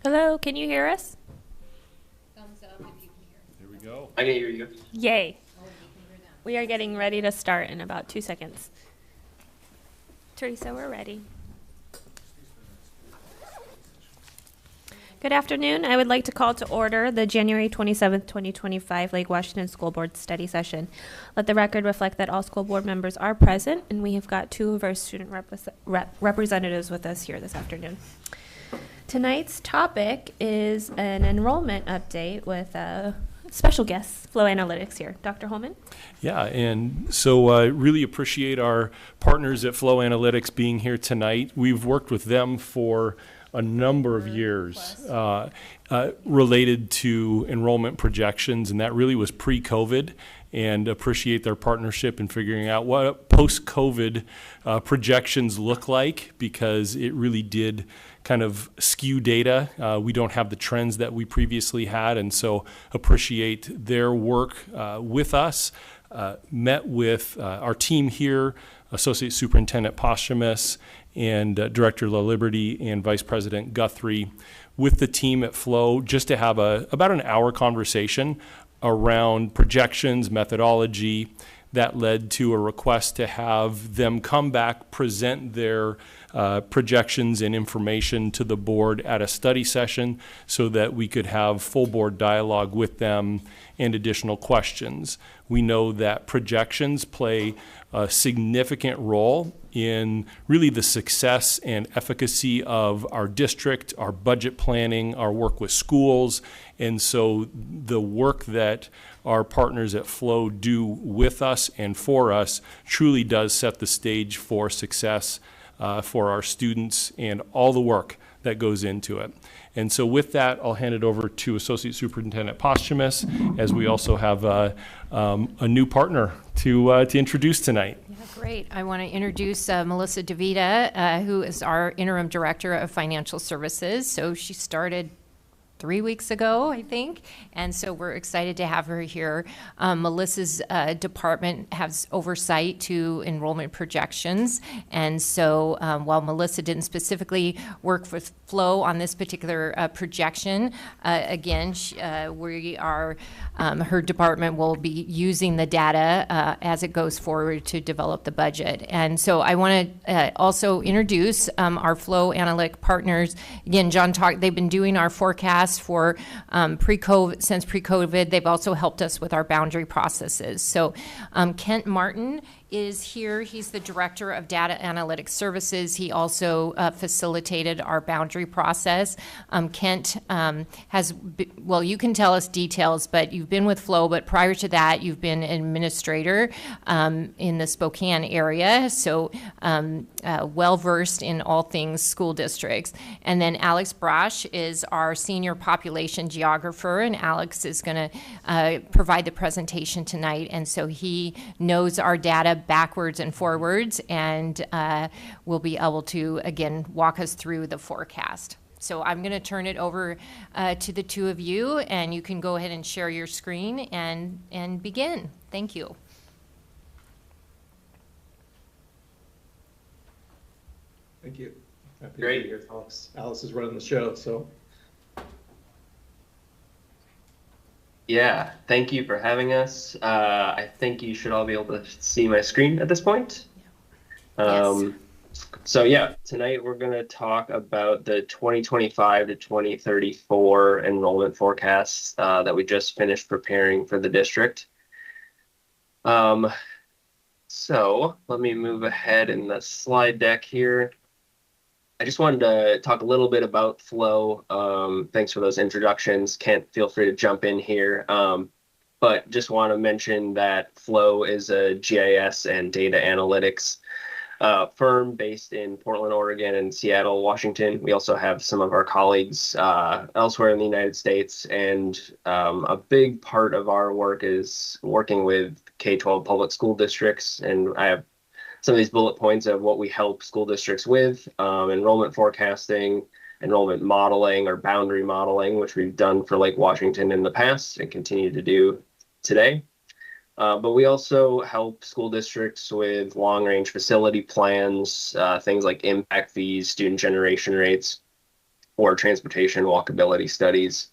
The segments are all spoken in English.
Hello, can you hear us? Thumbs up if you can hear. Here we go. I can hear you. Yay. Oh, you can hear them. We are getting ready to start in about 2 seconds. Teresa, we're ready. Good afternoon. I would like to call to order the January 27th, 2025 Lake Washington School Board Study Session. Let the record reflect that all school board members are present, and we have got two of our student representatives with us here this afternoon. Tonight's topic is an enrollment update with special guest, Flow Analytics here. Dr. Holman? Yeah, and so I really appreciate our partners at Flow Analytics being here tonight. We've worked with them for a number of years related to enrollment projections, and that really was pre-COVID, and appreciate their partnership in figuring out what post-COVID projections look like, because it really did kind of skew data. We don't have the trends that we previously had, and so appreciate their work with us. Met with our team here, Associate Superintendent Posthumus and Director LaLiberty and Vice President Guthrie, with the team at Flow, just to have about an hour conversation around projections, methodology, that led to a request to have them come back, present their projections and information to the board at a study session so that we could have full board dialogue with them and additional questions. We know that projections play a significant role in really the success and efficacy of our district, our budget planning, our work with schools. And so the work that our partners at Flow do with us and for us truly does set the stage for success for our students and all the work that goes into it. And so with that, I'll hand it over to Associate Superintendent Posthumus, as we also have a new partner to introduce tonight. Yeah, great. I want to introduce Melissa DeVita, who is our Interim Director of Financial Services. So she started 3 weeks ago, I think, and so we're excited to have her here. Melissa's department has oversight to enrollment projections, and so while Melissa didn't specifically work with Flow on this particular projection, again, we are, her department will be using the data as it goes forward to develop the budget. And so I want to also introduce our Flow Analytic partners. Again, John talked, they've been doing our forecast for pre-COVID, since pre-COVID. They've also helped us with our boundary processes. So Kent Martin is here. He's the Director of Data Analytics Services. He also facilitated our boundary process. Kent well, you can tell us details, but you've been with Flow, but prior to that, you've been an administrator in the Spokane area, so well-versed in all things school districts. And then Alex Brosh is our Senior Population Geographer, and Alex is going to provide the presentation tonight, and so he knows our data backwards and forwards, and will be able to, again, walk us through the forecast. So I'm going to turn it over to the two of you, and you can go ahead and share your screen and begin. Thank you. Thank you. Happy Great. to be here, Alex. Alice is running the show, so. Yeah, thank you for having us. I think you should all be able to see my screen at this point. Yes. So yeah, tonight we're going to talk about the 2025 to 2034 enrollment forecasts that we just finished preparing for the district. So let me move ahead in the slide deck here. I just wanted to talk a little bit about Flow. Thanks for those introductions. Kent, feel free to jump in here. But just want to mention that Flow is a GIS and data analytics firm based in Portland, Oregon, and Seattle, Washington. We also have some of our colleagues elsewhere in the United States, and a big part of our work is working with K-12 public school districts, and I have some of these bullet points of what we help school districts with: enrollment forecasting, enrollment modeling or boundary modeling, which we've done for Lake Washington in the past and continue to do today. But we also help school districts with long-range facility plans, things like impact fees, student generation rates, for transportation walkability studies.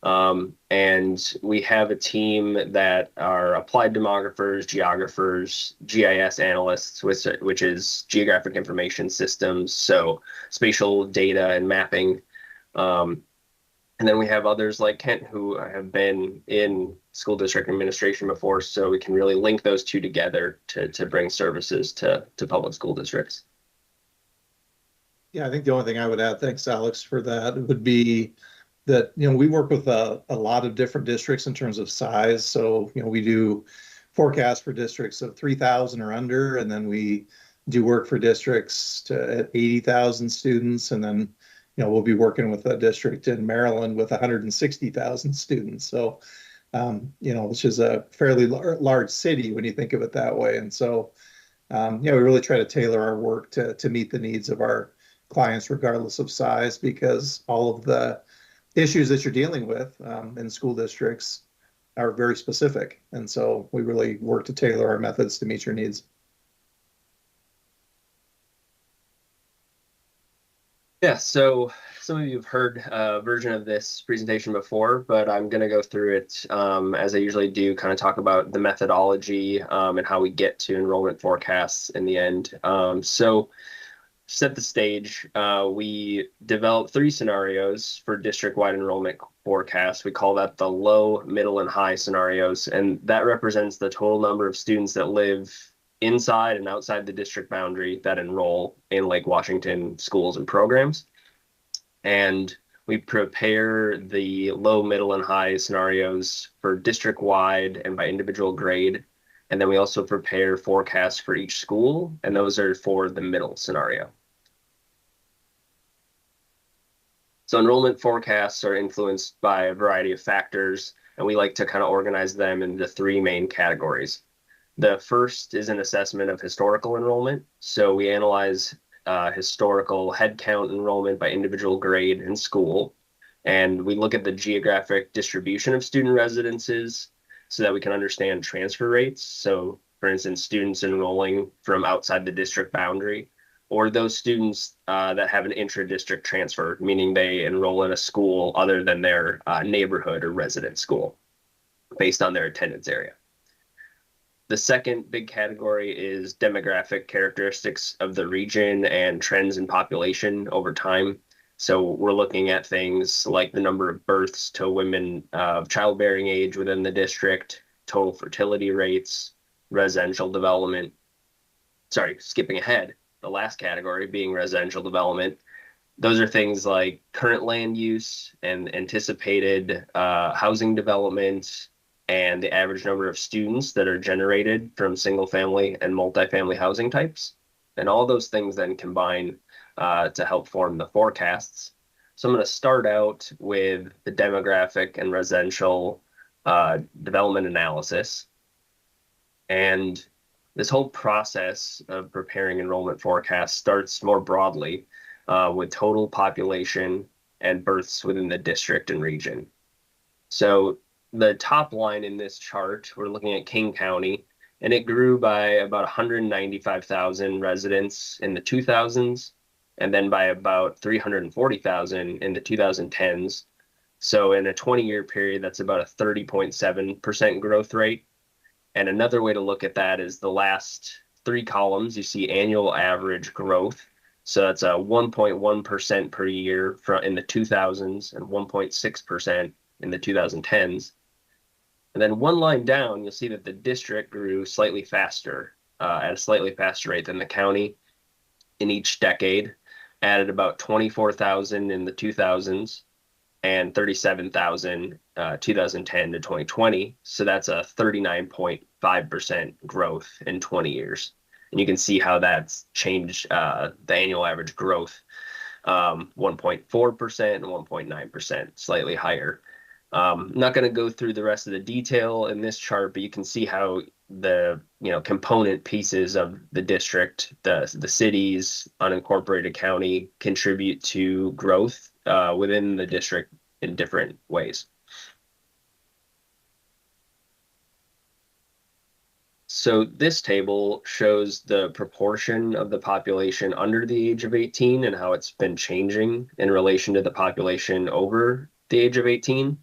And we have a team that are applied demographers, geographers, GIS analysts, which is geographic information systems, so spatial data and mapping. And then we have others like Kent who have been in school district administration before, so we can really link those two together to bring services to public school districts. Yeah, I think the only thing I would add, thanks Alex for that, would be that, we work with a lot of different districts in terms of size. So, we do forecasts for districts of 3,000 or under, and then we do work for districts at 80,000 students. And then, we'll be working with a district in Maryland with 160,000 students. So, which is a fairly large city when you think of it that way. And so, we really try to tailor our work to meet the needs of our clients, regardless of size, because all of the issues that you're dealing with in school districts are very specific. And so we really work to tailor our methods to meet your needs. Yeah, so some of you have heard a version of this presentation before, but I'm going to go through it as I usually do, kind of talk about the methodology and how we get to enrollment forecasts in the end. So set the stage, we developed 3 scenarios for district-wide enrollment forecasts. We call that the low, middle, and high scenarios, and that represents the total number of students that live inside and outside the district boundary that enroll in Lake Washington schools and programs. And we prepare the low, middle, and high scenarios for district-wide and by individual grade. And then we also prepare forecasts for each school, and those are for the middle scenario. So enrollment forecasts are influenced by a variety of factors, and we like to kind of organize them into 3 main categories. The first is an assessment of historical enrollment. So we analyze historical headcount enrollment by individual grade and school, and we look at the geographic distribution of student residences so that we can understand transfer rates. So for instance, students enrolling from outside the district boundary, or those students that have an intra-district transfer, meaning they enroll in a school other than their neighborhood or resident school based on their attendance area. The second big category is demographic characteristics of the region and trends in population over time. So we're looking at things like the number of births to women of childbearing age within the district, total fertility rates, residential development. Sorry, skipping ahead, the last category being residential development. Those are things like current land use and anticipated housing development, and the average number of students that are generated from single family and multifamily housing types. And all those things then combine to help form the forecasts. So I'm going to start out with the demographic and residential development analysis. And this whole process of preparing enrollment forecasts starts more broadly with total population and births within the district and region. So the top line in this chart, we're looking at King County, and it grew by about 195,000 residents in the 2000s, and then by about 340,000 in the 2010s. So in a 20-year period, that's about a 30.7% growth rate. And another way to look at that is the last 3 columns, you see annual average growth. So that's a 1.1% per year in the 2000s and 1.6% in the 2010s. And then 1 line down, you'll see that the district grew slightly faster, at a slightly faster rate than the county in each decade, added about 24,000 in the 2000s and 37,000 2010 to 2020. So that's a 39.5% growth in 20 years. And you can see how that's changed the annual average growth, 1.4% and 1.9%, slightly higher. I'm not going to go through the rest of the detail in this chart, but you can see how the component pieces of the district, the cities, unincorporated county contribute to growth within the district in different ways. So this table shows the proportion of the population under the age of 18 and how it's been changing in relation to the population over the age of 18.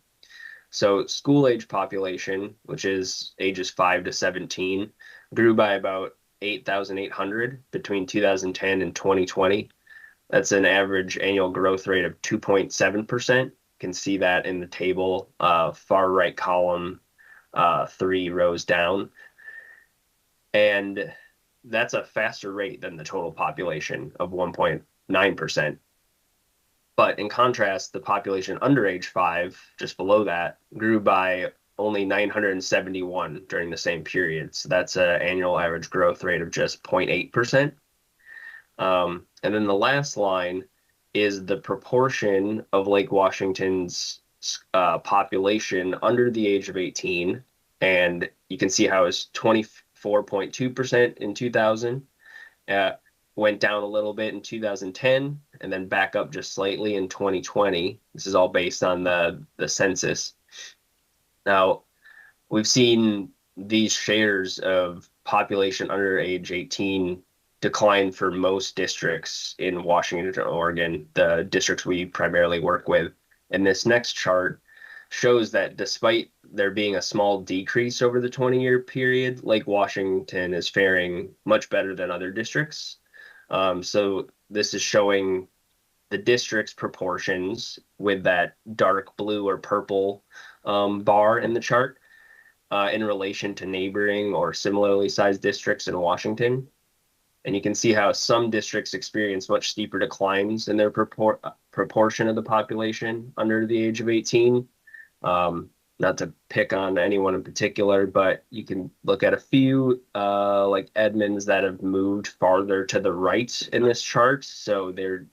So school age population, which is ages 5 to 17, grew by about 8,800 between 2010 and 2020. That's an average annual growth rate of 2.7%. You can see that in the table, far right column, 3 rows down. And that's a faster rate than the total population of 1.9%. But in contrast, the population under age 5, just below that, grew by only 971 during the same period. So that's an annual average growth rate of just 0.8%. And then the last line is the proportion of Lake Washington's population under the age of 18. And you can see how it's 24.2% in 2000, went down a little bit in 2010, and then back up just slightly in 2020. This is all based on the census. Now, we've seen these shares of population under age 18 decline for most districts in Washington and Oregon, the districts we primarily work with. And this next chart shows that despite there being a small decrease over the 20-year period, Lake Washington is faring much better than other districts. So this is showing the district's proportions with that dark blue or purple bar in the chart in relation to neighboring or similarly sized districts in Washington. And you can see how some districts experience much steeper declines in their proportion of the population under the age of 18. Not to pick on anyone in particular, but you can look at a few like Edmonds that have moved farther to the right in this chart. So they're,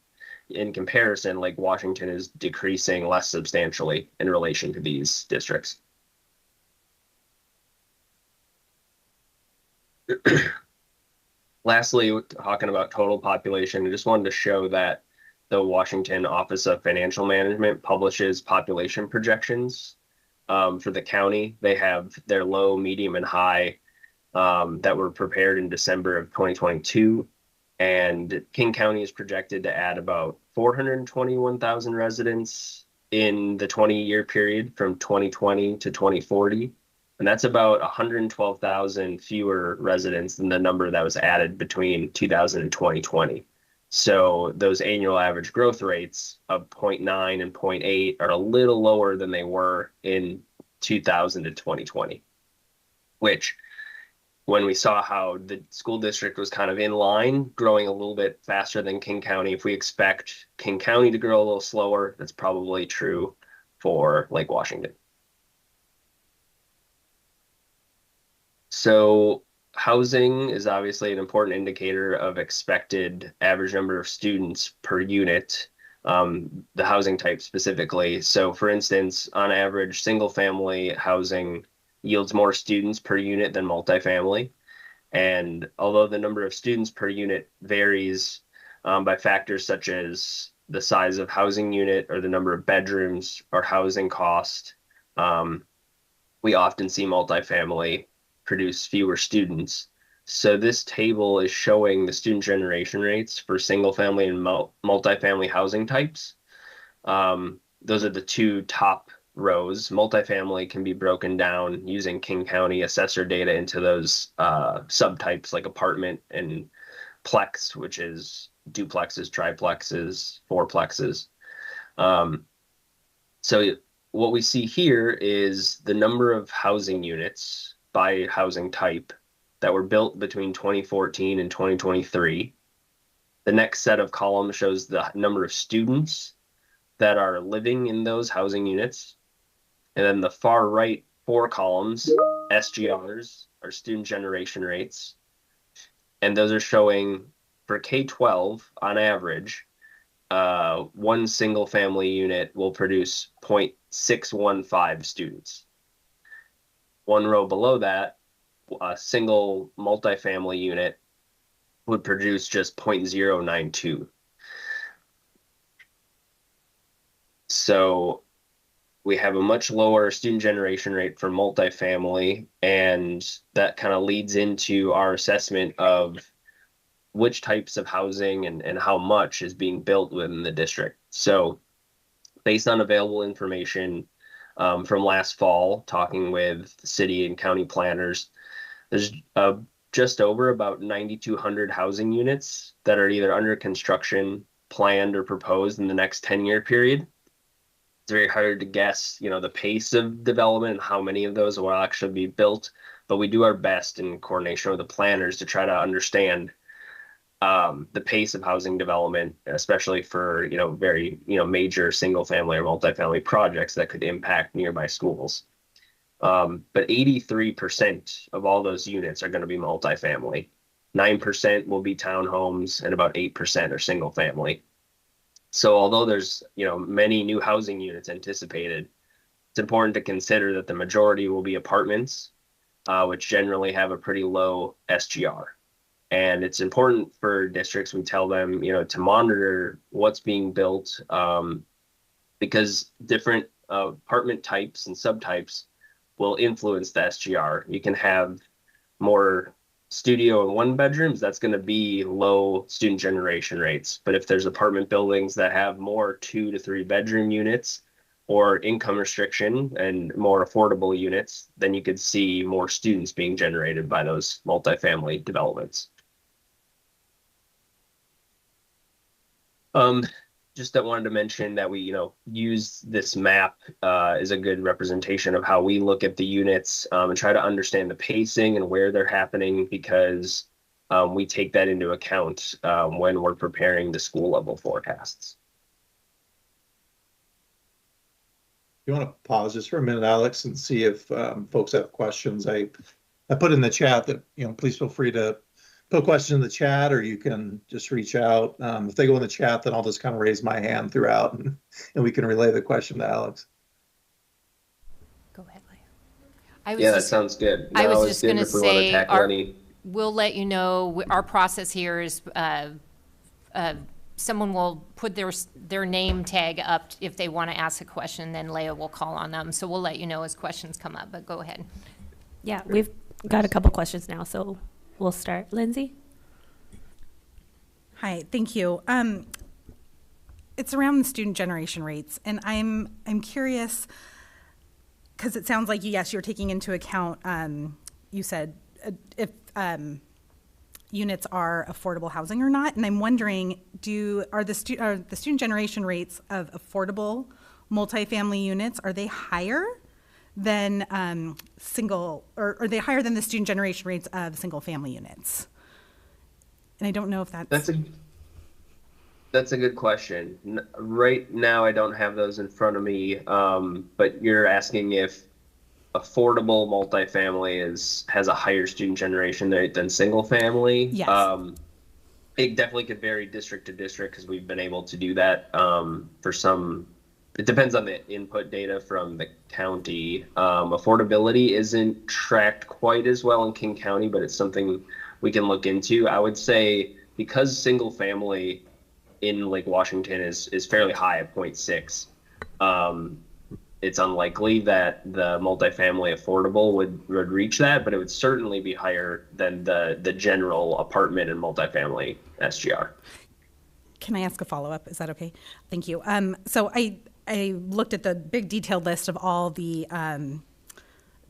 in comparison, like Washington is decreasing less substantially in relation to these districts. Lastly, talking about total population, I just wanted to show that the Washington Office of Financial Management publishes population projections for the county. They have their low, medium, and high that were prepared in December of 2022. And King County is projected to add about 421,000 residents in the 20-year period from 2020 to 2040. And that's about 112,000 fewer residents than the number that was added between 2000 and 2020. So those annual average growth rates of 0.9 and 0.8 are a little lower than they were in 2000 to 2020, which when we saw how the school district was kind of in line, growing a little bit faster than King County, if we expect King County to grow a little slower, that's probably true for Lake Washington. So housing is obviously an important indicator of expected average number of students per unit, the housing type specifically. So for instance, on average, single family housing yields more students per unit than multifamily. And although the number of students per unit varies by factors such as the size of housing unit or the number of bedrooms or housing cost, we often see multifamily produce fewer students. So this table is showing the student generation rates for single family and multifamily housing types. Those are the two top rows. Multifamily can be broken down using King County assessor data into those subtypes like apartment and plex, which is duplexes, triplexes, fourplexes. So what we see here is the number of housing units by housing type that were built between 2014 and 2023. The next set of columns shows the number of students that are living in those housing units. And then the far right 4 columns, SGRs, are student generation rates. And those are showing for K-12 on average, one single family unit will produce 0.615 students. One row below that, a single multifamily unit would produce just 0.092. So we have a much lower student generation rate for multifamily, and that kind of leads into our assessment of which types of housing and how much is being built within the district. So based on available information from last fall, talking with city and county planners, there's just over about 9,200 housing units that are either under construction, planned, or proposed in the next 10-year period. It's very hard to guess, the pace of development and how many of those will actually be built, but we do our best in coordination with the planners to try to understand the pace of housing development, especially for, very, major single family or multifamily projects that could impact nearby schools. But 83% of all those units are going to be multifamily. 9% will be townhomes, and about 8% are single family. So although there's, many new housing units anticipated, it's important to consider that the majority will be apartments, which generally have a pretty low SGR. And it's important for districts, we tell them, to monitor what's being built, because different apartment types and subtypes will influence the SGR. You can have more studio and one bedrooms, that's going to be low student generation rates. But if there's apartment buildings that have more 2 to 3 bedroom units or income restriction and more affordable units, then you could see more students being generated by those multifamily developments. Just that wanted to mention that we, use this map as a good representation of how we look at the units and try to understand the pacing and where they're happening, because we take that into account when we're preparing the school level forecasts. You want to pause just for a minute, Alex, and see if folks have questions? I put in the chat that, please feel free to put a question in the chat, or you can just reach out. If they go in the chat, then I'll just kind of raise my hand throughout, and we can relay the question to Alex. Go ahead, Leah. That sounds good. I was just going to say, we'll let you know, our process here is someone will put their name tag up if they want to ask a question, then Leah will call on them. So we'll let you know as questions come up, but go ahead. Yeah, we've got a couple questions now, so we'll start. Lindsay? Hi, thank you. It's around the student generation rates, and I'm curious, because it sounds like, yes, you're taking into account, you said, if units are affordable housing or not, and I'm wondering, are the student generation rates of affordable multifamily units, are they higher than single, or are they higher than the student generation rates of single family units? And I don't know if that's a good question. Right now, I don't have those in front of me, but you're asking if affordable multifamily has a higher student generation rate than single family. Yes. It definitely could vary district to district, because we've been able to do that for some. It depends on the input data from the county. Affordability isn't tracked quite as well in King County, but it's something we can look into. I would say because single family in Lake Washington is fairly high at 0.6, it's unlikely that the multifamily affordable would reach that, but it would certainly be higher than the general apartment and multifamily SGR. Can I ask a follow-up? Is that okay? Thank you. So I looked at the big detailed list of all the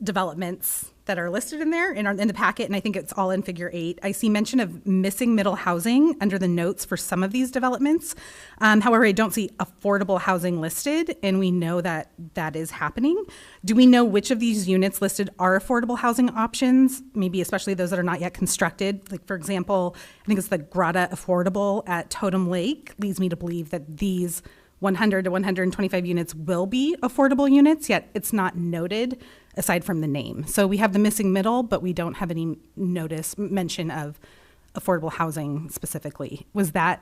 developments that are listed in there in the packet, and I think it's all in Figure 8. I see mention of missing middle housing under the notes for some of these developments. However, I don't see affordable housing listed, and we know that that is happening. Do we know which of these units listed are affordable housing options, maybe especially those that are not yet constructed? Like, for example, I think it's the Grotto Affordable at Totem Lake leads me to believe that these 100 to 125 units will be affordable units, yet it's not noted aside from the name. So we have the missing middle, but we don't have any mention of affordable housing specifically. Is that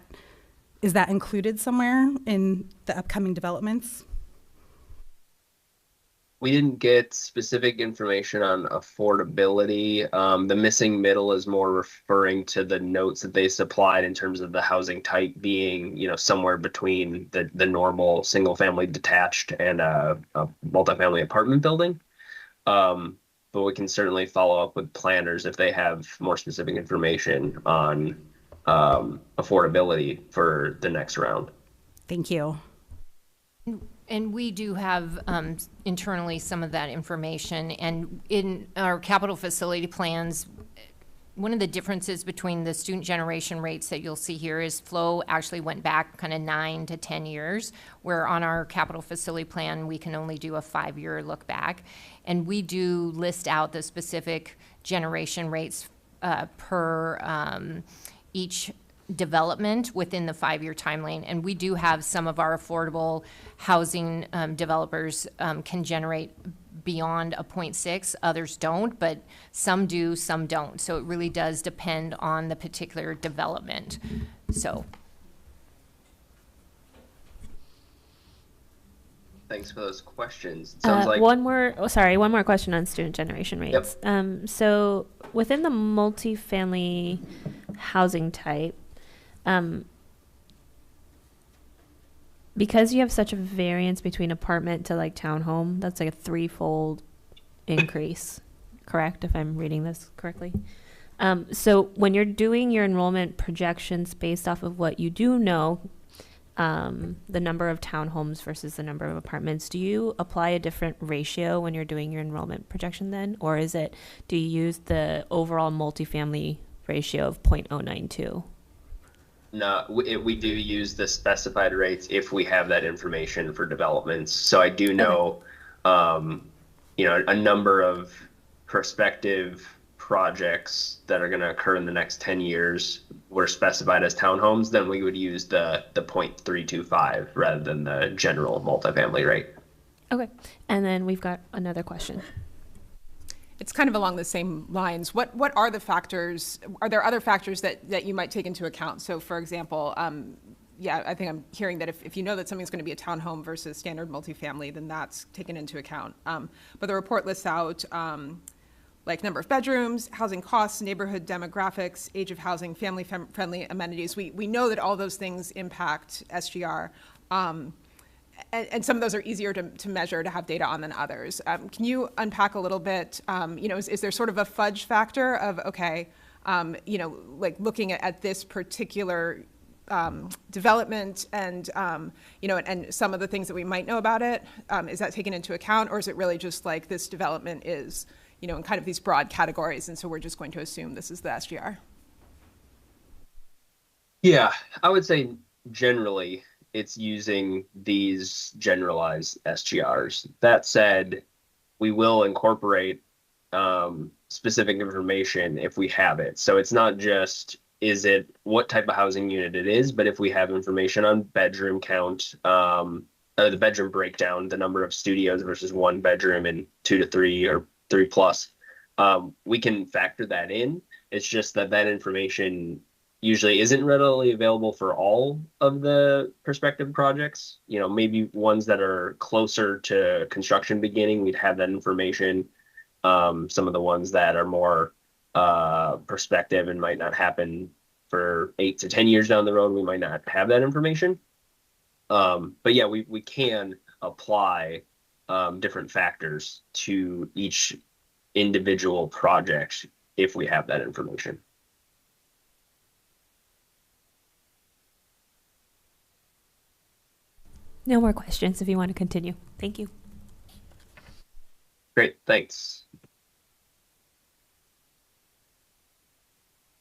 included somewhere in the upcoming developments? We didn't get specific information on affordability. The missing middle is more referring to the notes that they supplied in terms of the housing type being, somewhere between the normal single family detached and a multifamily apartment building. But we can certainly follow up with planners if they have more specific information on affordability for the next round. Thank you. And we do have internally some of that information. And in our capital facility plans, one of the differences between the student generation rates that you'll see here is flow actually went back kind of 9 to 10 years, where on our capital facility plan, we can only do a 5-year look back. And we do list out the specific generation rates per each development within the 5-year timeline. And we do have some of our affordable housing developers can generate beyond a 0.6, others don't, but some do, some don't. So it really does depend on the particular development. So. Thanks for those questions. It sounds like one more question on student generation rates. Yep. So within the multifamily housing type, because you have such a variance between apartment to like townhome, that's like a 3-fold increase, correct? If I'm reading this correctly. So when you're doing your enrollment projections based off of what you do know, the number of townhomes versus the number of apartments, do you apply a different ratio when you're doing your enrollment projection then? Or do you use the overall multifamily ratio of 0.092? No, we do use the specified rates if we have that information for developments. So I do know, a number of prospective projects that are going to occur in the next 10 years were specified as townhomes. Then we would use the 0.325 rather than the general multifamily rate. Okay. And then we've got another question. It's kind of along the same lines. What are the factors? Are there other factors that you might take into account? So, for example, I think I'm hearing that if you know that something's going to be a townhome versus standard multifamily, then that's taken into account. But the report lists out like number of bedrooms, housing costs, neighborhood demographics, age of housing, family-friendly amenities. We know that all those things impact SGR. And some of those are easier to measure, to have data on than others. Can you unpack a little bit, is there sort of a fudge factor of, okay, like looking at this particular development and, and some of the things that we might know about it, is that taken into account? Or is it really just like this development is, in kind of these broad categories, and so we're just going to assume this is the SGR? Yeah, I would say generally, it's using these generalized SGRs. That said, we will incorporate specific information if we have it. So it's not just what type of housing unit it is, but if we have information on bedroom count, the bedroom breakdown, the number of studios versus 1 bedroom and 2 to 3 or 3 plus, we can factor that in. It's just that information usually isn't readily available for all of the prospective projects. Maybe ones that are closer to construction beginning, we'd have that information. Some of the ones that are more prospective and might not happen for 8 to 10 years down the road, we might not have that information. But yeah, we can apply different factors to each individual project if we have that information. No more questions if you want to continue. Thank you. Great, thanks.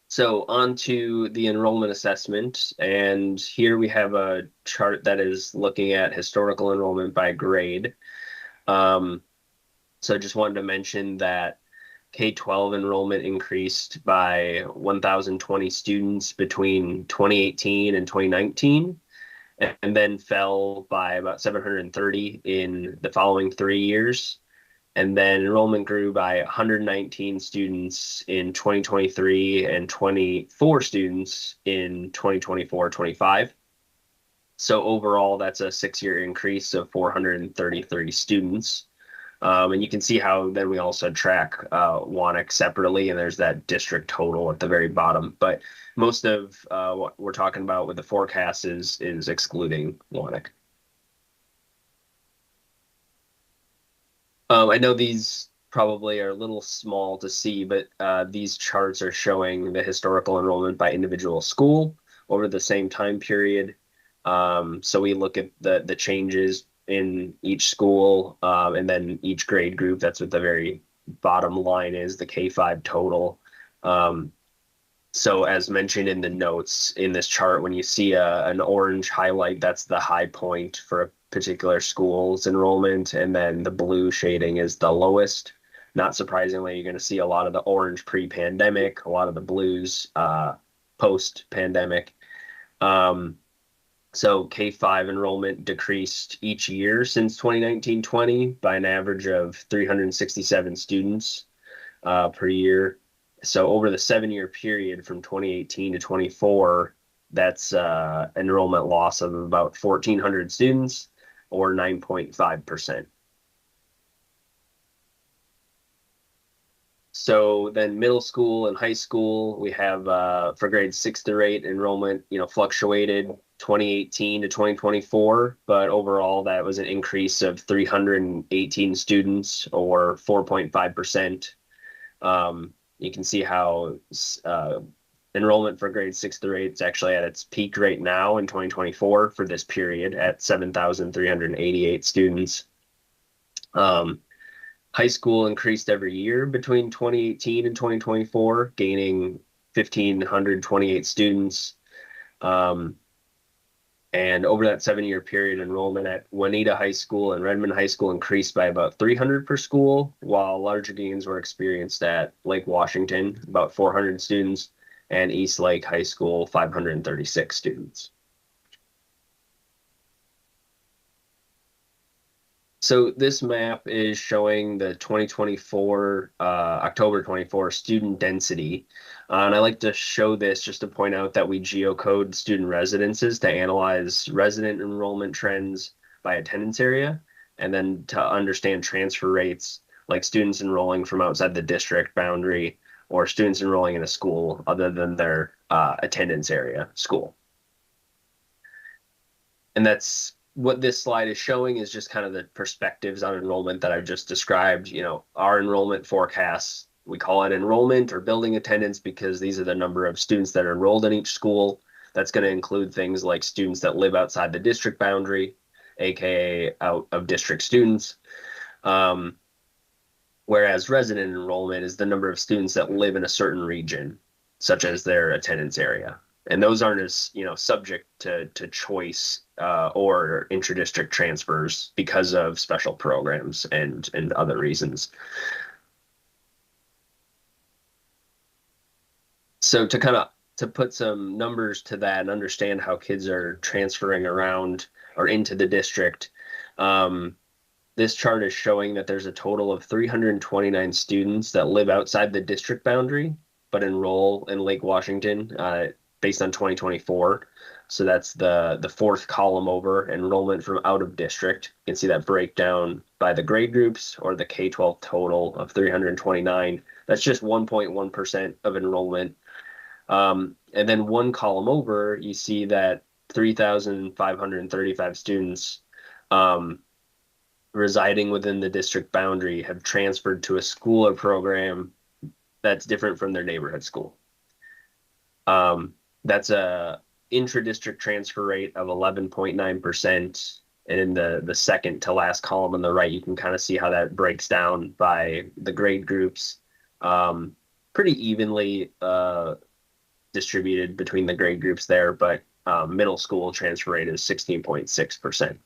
So on to the enrollment assessment, and here we have a chart that is looking at historical enrollment by grade. So I just wanted to mention that K-12 enrollment increased by 1,020 students between 2018 and 2019. And then fell by about 730 in the following 3 years. And then enrollment grew by 119 students in 2023 and 24 students in 2024-25. So overall, that's a 6-year increase of 433 students. And you can see how then we also track Wanik separately, and there's that district total at the very bottom. But most of what we're talking about with the forecast is excluding Wanik. I know these probably are a little small to see, but these charts are showing the historical enrollment by individual school over the same time period. So we look at the changes in each school, and then each grade group. That's what the very bottom line is, the K-5 total. So as mentioned in the notes in this chart, when you see an orange highlight, that's the high point for a particular school's enrollment, and then the blue shading is the lowest. Not surprisingly, you're going to see a lot of the orange pre-pandemic, a lot of the blues post-pandemic. So K-5 enrollment decreased each year since 2019-20 by an average of 367 students per year. So over the 7-year period from 2018 to 24, that's enrollment loss of about 1,400 students, or 9.5%. So then middle school and high school, we have for grades 6 through 8 enrollment, fluctuated 2018 to 2024, but overall that was an increase of 318 students, or 4.5%. You can see how enrollment for grades 6 through 8 is actually at its peak right now in 2024 for this period at 7,388 students. High school increased every year between 2018 and 2024, gaining 1,528 students. And over that 7-year period, enrollment at Juanita High School and Redmond High School increased by about 300 per school, while larger gains were experienced at Lake Washington, about 400 students, and East Lake High School, 536 students. So this map is showing the 2024, October 24 student density. And I like to show this just to point out that we geocode student residences to analyze resident enrollment trends by attendance area, and then to understand transfer rates, like students enrolling from outside the district boundary or students enrolling in a school other than their attendance area school. And that's what this slide is showing, is just kind of the perspectives on enrollment that I've just described. Our enrollment forecasts, we call it enrollment or building attendance because these are the number of students that are enrolled in each school. That's going to include things like students that live outside the district boundary, aka out of district students. Whereas resident enrollment is the number of students that live in a certain region, such as their attendance area. And those aren't as, subject to choice or intra-district transfers because of special programs and other reasons. So to put some numbers to that and understand how kids are transferring around or into the district, this chart is showing that there's a total of 329 students that live outside the district boundary but enroll in Lake Washington based on 2024. So that's the fourth column over, enrollment from out of district. You can see that breakdown by the grade groups or the K-12 total of 329. That's just 1.1% of enrollment. And then one column over, you see that 3,535 students residing within the district boundary have transferred to a school or program that's different from their neighborhood school. That's a intra-district transfer rate of 11.9%. And in the second to last column on the right, you can kind of see how that breaks down by the grade groups. Pretty evenly distributed between the grade groups there, but middle school transfer rate is 16.6%.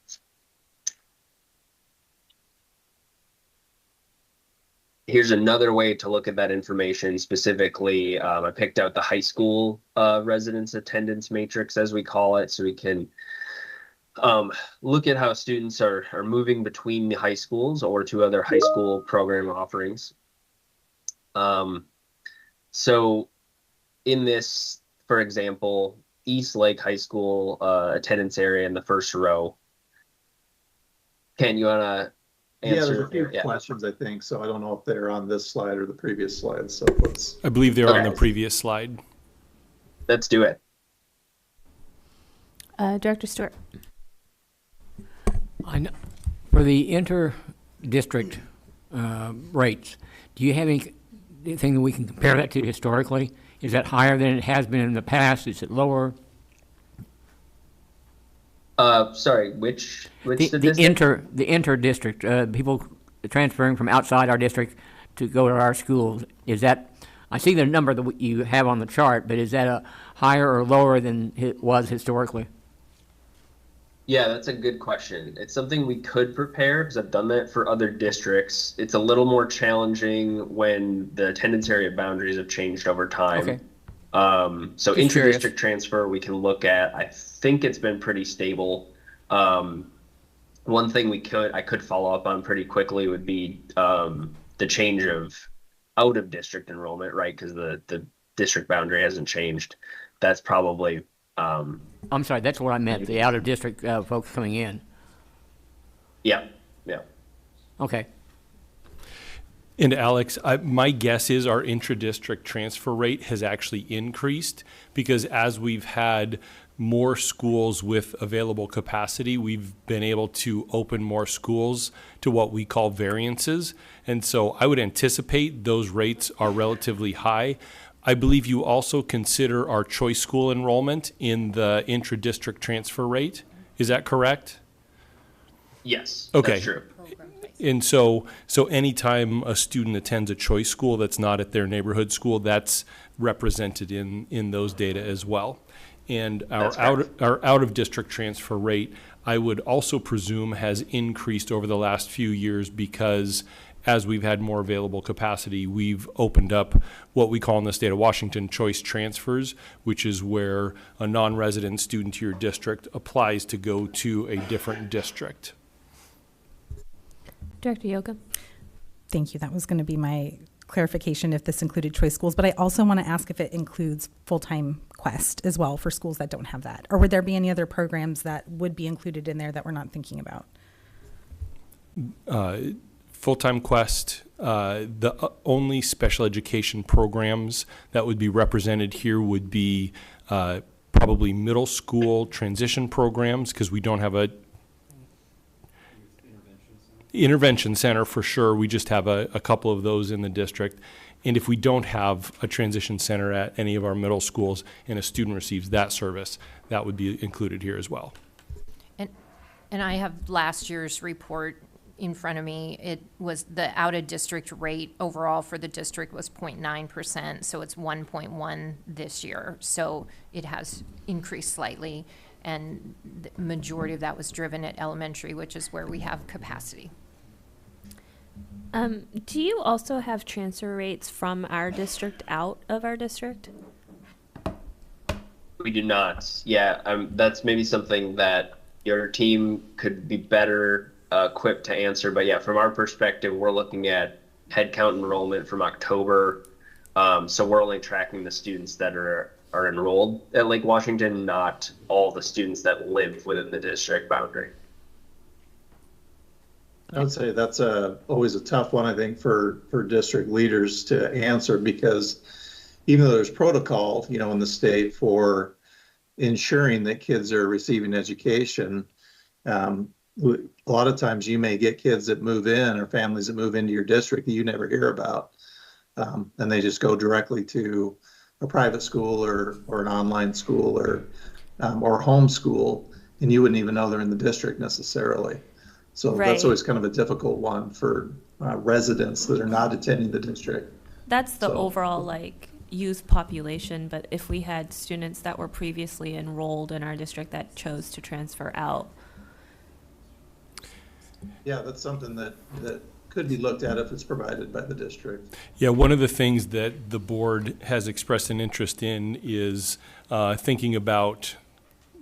Here's another way to look at that information specifically. I picked out the high school residence attendance matrix, as we call it, so we can look at how students are moving between the high schools or to other high school program offerings. So in this, for example, East Lake High School attendance area in the first row. Ken, you want to Yeah, there's a answer? few Yeah. questions, I think, so I don't know if they're on this slide or the previous slide, so let's. I believe they're on the Okay. previous slide. Let's do it. Director Stewart. I know, for the inter-district rates, do you have anything that we can compare that to historically? Is that higher than it has been in the past? Is it lower? Sorry, which The statistic? inter-district, people transferring from outside our district to go to our schools, is that, I see the number that you have on the chart, but is that a higher or lower than it was historically? Yeah, that's a good question. It's something we could prepare because I've done that for other districts. It's a little more challenging when the attendance area boundaries have changed over time. Okay. So Just curious. inter-district transfer we can look at. I think it's been pretty stable. One thing I could follow up on pretty quickly would be the change of out of district enrollment, right? Because the district boundary hasn't changed. That's probably I'm sorry, that's what I meant, the out-of-district folks coming in. yeah. Okay. And Alex, my guess is our intra-district transfer rate has actually increased because as we've had more schools with available capacity, we've been able to open more schools to what we call variances. And so I would anticipate those rates are relatively high. I believe you also consider our choice school enrollment in the intra-district transfer rate. Is that correct? Yes. Okay. That's true. And so anytime a student attends a choice school that's not at their neighborhood school, that's represented in those data as well. And That's correct. our out-of-district transfer rate, I would also presume, has increased over the last few years because as we've had more available capacity, we've opened up what we call in the state of Washington choice transfers, which is where a non-resident student to your district applies to go to a different district. Director Yoga. Thank you. That was going to be my clarification if this included choice schools, but I also want to ask if it includes full-time Quest as well for schools that don't have that. Or would there be any other programs that would be included in there that we're not thinking about? Full-time Quest, the only special education programs that would be represented here would be probably middle school transition programs because we don't have a intervention center for sure. We just have a couple of those in the district. And if we don't have a transition center at any of our middle schools and a student receives that service, that would be included here as well. And I have last year's report in front of me. It was the out-of-district rate overall for the district was 0.9%, so it's 1.1 this year. So it has increased slightly, and the majority of that was driven at elementary, which is where we have capacity. Do you also have transfer rates from our district out of our district? We do not. Yeah, that's maybe something that your team could be better equipped to answer. But yeah, from our perspective, we're looking at headcount enrollment from October. So we're only tracking the students that are enrolled at Lake Washington, not all the students that live within the district boundary. I would say that's always a tough one, I think, for district leaders to answer because even though there's protocol, in the state for ensuring that kids are receiving education, a lot of times you may get kids that move in or families that move into your district that you never hear about. And they just go directly to a private school or an online school or homeschool, and you wouldn't even know they're in the district necessarily. So Right. that's always kind of a difficult one for residents that are not attending the district. That's the So- overall youth population, but if we had students that were previously enrolled in our district that chose to transfer out. Yeah, that's something that could be looked at if it's provided by the district. Yeah, one of the things that the board has expressed an interest in is thinking about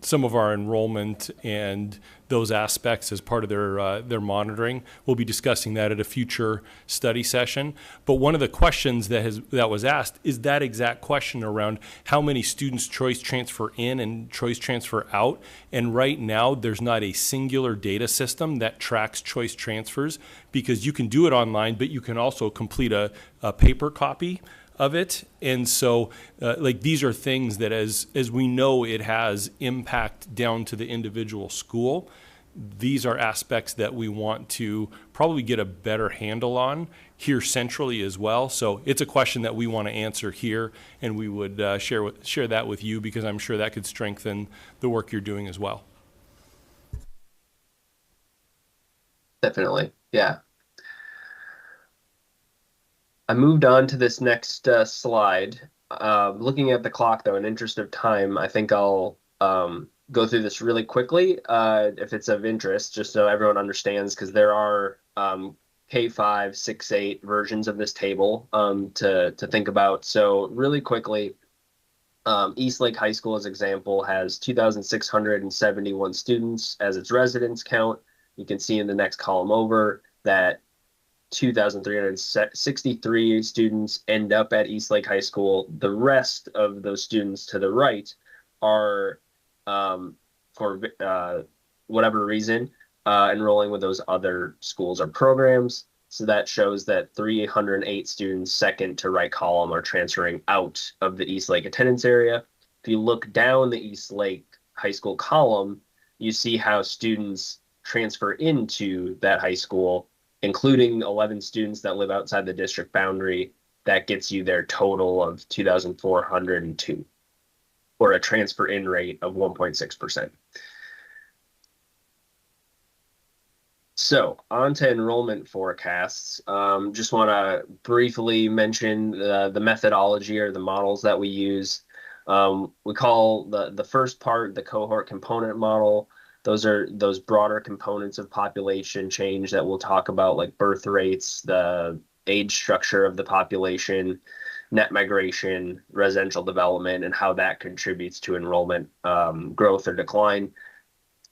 some of our enrollment and those aspects as part of their monitoring. We'll be discussing that at a future study session. But one of the questions that was asked is that exact question around how many students choice transfer in and choice transfer out. And right now, there's not a singular data system that tracks choice transfers, because you can do it online, but you can also complete a paper copy of it. And so like these are things that as we know it has impact down to the individual school. These are aspects that we want to probably get a better handle on here centrally as well. So it's a question that we want to answer here, and we would share that with you, because I'm sure that could strengthen the work you're doing as well. Definitely, yeah. I moved on to this next slide. Looking at the clock, though, in interest of time, I think I'll go through this really quickly if it's of interest, just so everyone understands, because there are K5, 6, 8 versions of this table to think about. So really quickly, Eastlake High School, as example, has 2,671 students as its residence count. You can see in the next column over that 2,363 students end up at Eastlake High School. The rest of those students to the right are, for whatever reason, enrolling with those other schools or programs. So that shows that 308 students, second to right column, are transferring out of the Eastlake attendance area. If you look down the Eastlake High School column, you see how students transfer into that high school, including 11 students that live outside the district boundary. That gets you their total of 2,402, or a transfer in rate of 1.6%. So on to enrollment forecasts. Just want to briefly mention the methodology or the models that we use. We call the first part the cohort component model. Those are those broader components of population change that we'll talk about, like birth rates, the age structure of the population, net migration, residential development, and how that contributes to enrollment growth or decline.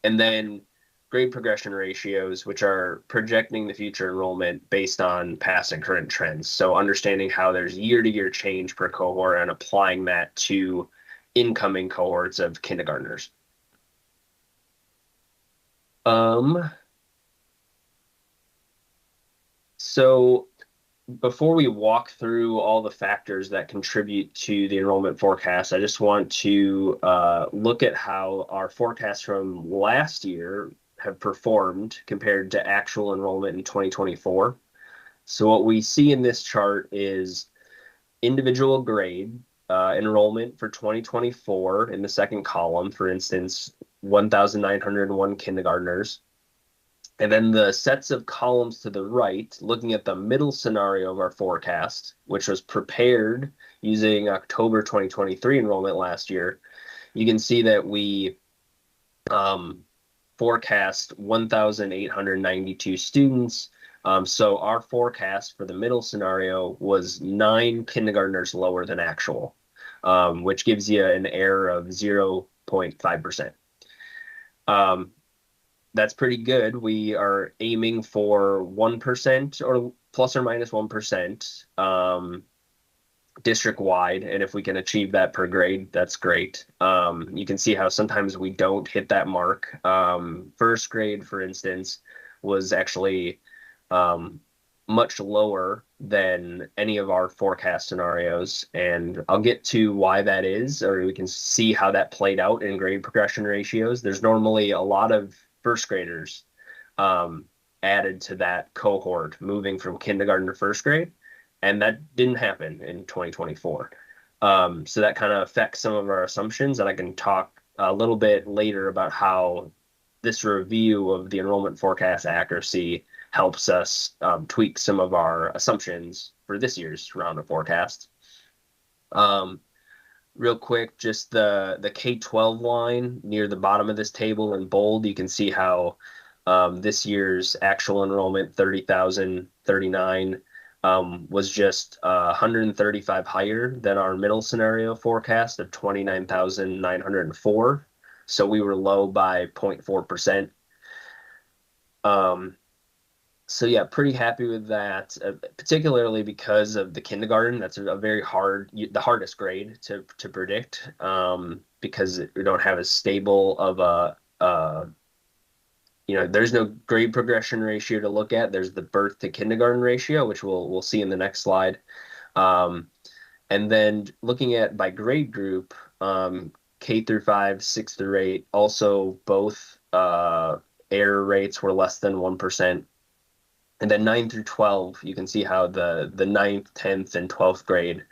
And then grade progression ratios, which are projecting the future enrollment based on past and current trends. So understanding how there's year-to-year change per cohort and applying that to incoming cohorts of kindergartners. So before we walk through all the factors that contribute to the enrollment forecast, I just want to look at how our forecasts from last year have performed compared to actual enrollment in 2024. So what we see in this chart is individual grade enrollment for 2024 in the second column, for instance, 1,901 kindergartners. And then the sets of columns to the right, looking at the middle scenario of our forecast, which was prepared using October 2023 enrollment last year, you can see that we forecast 1,892 students. So our forecast for the middle scenario was 9 kindergartners lower than actual, which gives you an error of 0.5%. That's pretty good. We are aiming for 1% or plus or minus 1% district-wide, and if we can achieve that per grade, that's great. You can see how sometimes we don't hit that mark. First grade, for instance, was actually much lower than any of our forecast scenarios, and I'll get to why that is, or we can see how that played out in grade progression ratios. There's normally a lot of first graders added to that cohort moving from kindergarten to first grade, and that didn't happen in 2024. So that kind of affects some of our assumptions, and I can talk a little bit later about how this review of the enrollment forecast accuracy helps us tweak some of our assumptions for this year's round of forecasts. Real quick, just the K-12 line near the bottom of this table in bold, you can see how this year's actual enrollment, 30,039, was just 135 higher than our middle scenario forecast of 29,904. So we were low by 0.4%. So yeah, pretty happy with that, particularly because of the kindergarten. That's a very the hardest grade to predict, because we don't have as stable of there's no grade progression ratio to look at. There's the birth to kindergarten ratio, which we'll see in the next slide. And then looking at by grade group, K through 5, 6 through 8, also both error rates were less than 1%. And then 9 through 12, you can see how the 9th, 10th, and 12th grade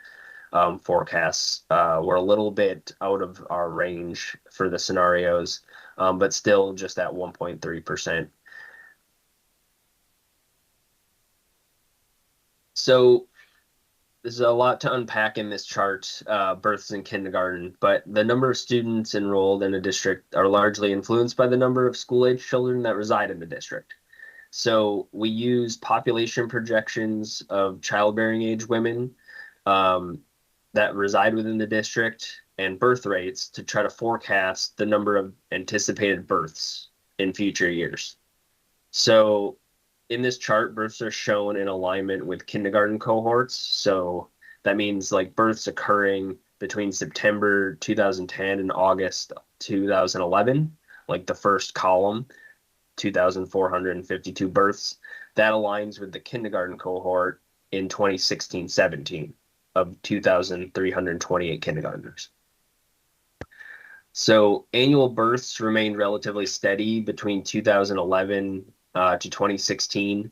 forecasts were a little bit out of our range for the scenarios, but still just at 1.3%. So there's a lot to unpack in this chart, births in kindergarten, but the number of students enrolled in a district are largely influenced by the number of school-age children that reside in the district. So we use population projections of childbearing age women that reside within the district and birth rates to try to forecast the number of anticipated births in future years. So in this chart, births are shown in alignment with kindergarten cohorts. So that means like births occurring between September 2010 and August 2011, like the first column, 2,452 births. That aligns with the kindergarten cohort in 2016-17 of 2,328 kindergartners. So annual births remained relatively steady between 2011 to 2016.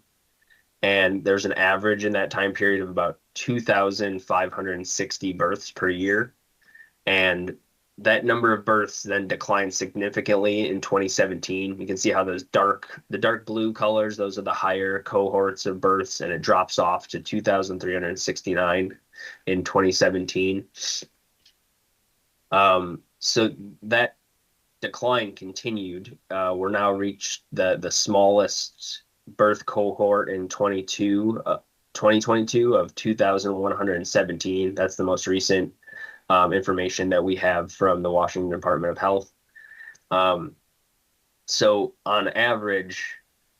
And there's an average in that time period of about 2,560 births per year. And that number of births then declined significantly in 2017. You can see how the dark blue colors, those are the higher cohorts of births, and it drops off to 2,369 in 2017. So that decline continued. We're now reached the smallest birth cohort in 2022 of 2,117. That's the most recent information that we have from the Washington Department of Health. So on average,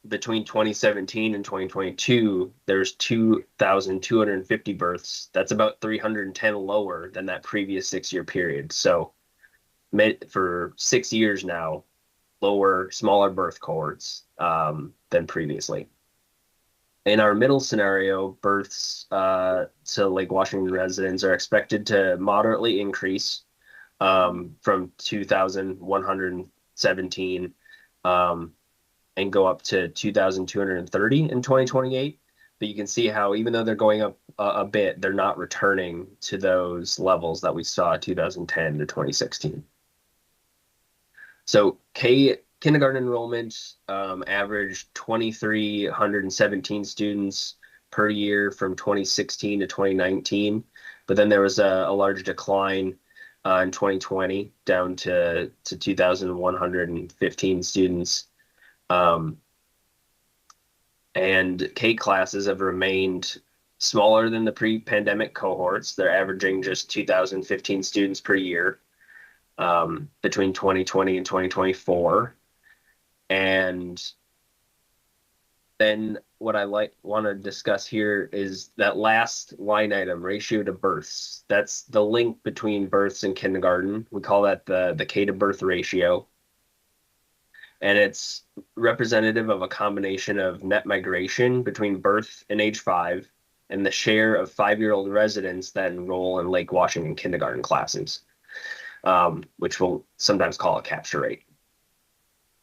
between 2017 and 2022, there's 2,250 births. That's about 310 lower than that previous 6-year period. So for 6 years now, smaller birth cohorts than previously. In our middle scenario, births to Lake Washington residents are expected to moderately increase from 2,117 and go up to 2,230 in 2028. But you can see how even though they're going up a bit, they're not returning to those levels that we saw 2010 to 2016. So kindergarten enrollment averaged 2,317 students per year from 2016 to 2019. But then there was a large decline in 2020 down to 2,115 students. And K classes have remained smaller than the pre-pandemic cohorts. They're averaging just 2,015 students per year between 2020 and 2024. And then what I want to discuss here is that last line item, ratio to births. That's the link between births and kindergarten. We call that the K to birth ratio. And it's representative of a combination of net migration between birth and age 5 and the share of 5-year-old residents that enroll in Lake Washington kindergarten classes, which we'll sometimes call a capture rate.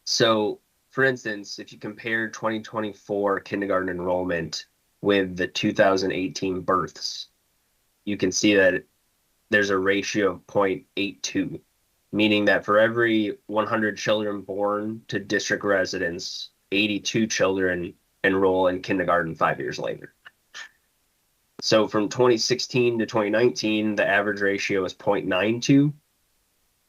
So, for instance, if you compare 2024 kindergarten enrollment with the 2018 births, you can see that there's a ratio of 0.82. Meaning that for every 100 children born to district residents, 82 children enroll in kindergarten 5 years later. So from 2016 to 2019, the average ratio is 0.92,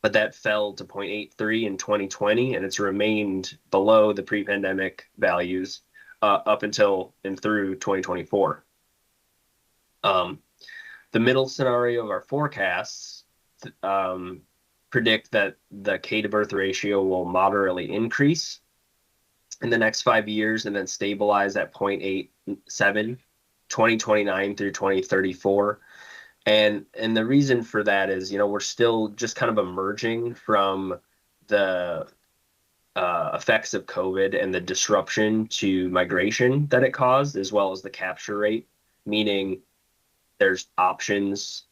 but that fell to 0.83 in 2020, and it's remained below the pre-pandemic values up until and through 2024. The middle scenario of our forecasts predict that the K to birth ratio will moderately increase in the next 5 years and then stabilize at 0.87, 2029 through 2034. And the reason for that is, we're still just kind of emerging from the effects of COVID and the disruption to migration that it caused, as well as the capture rate, meaning there's options.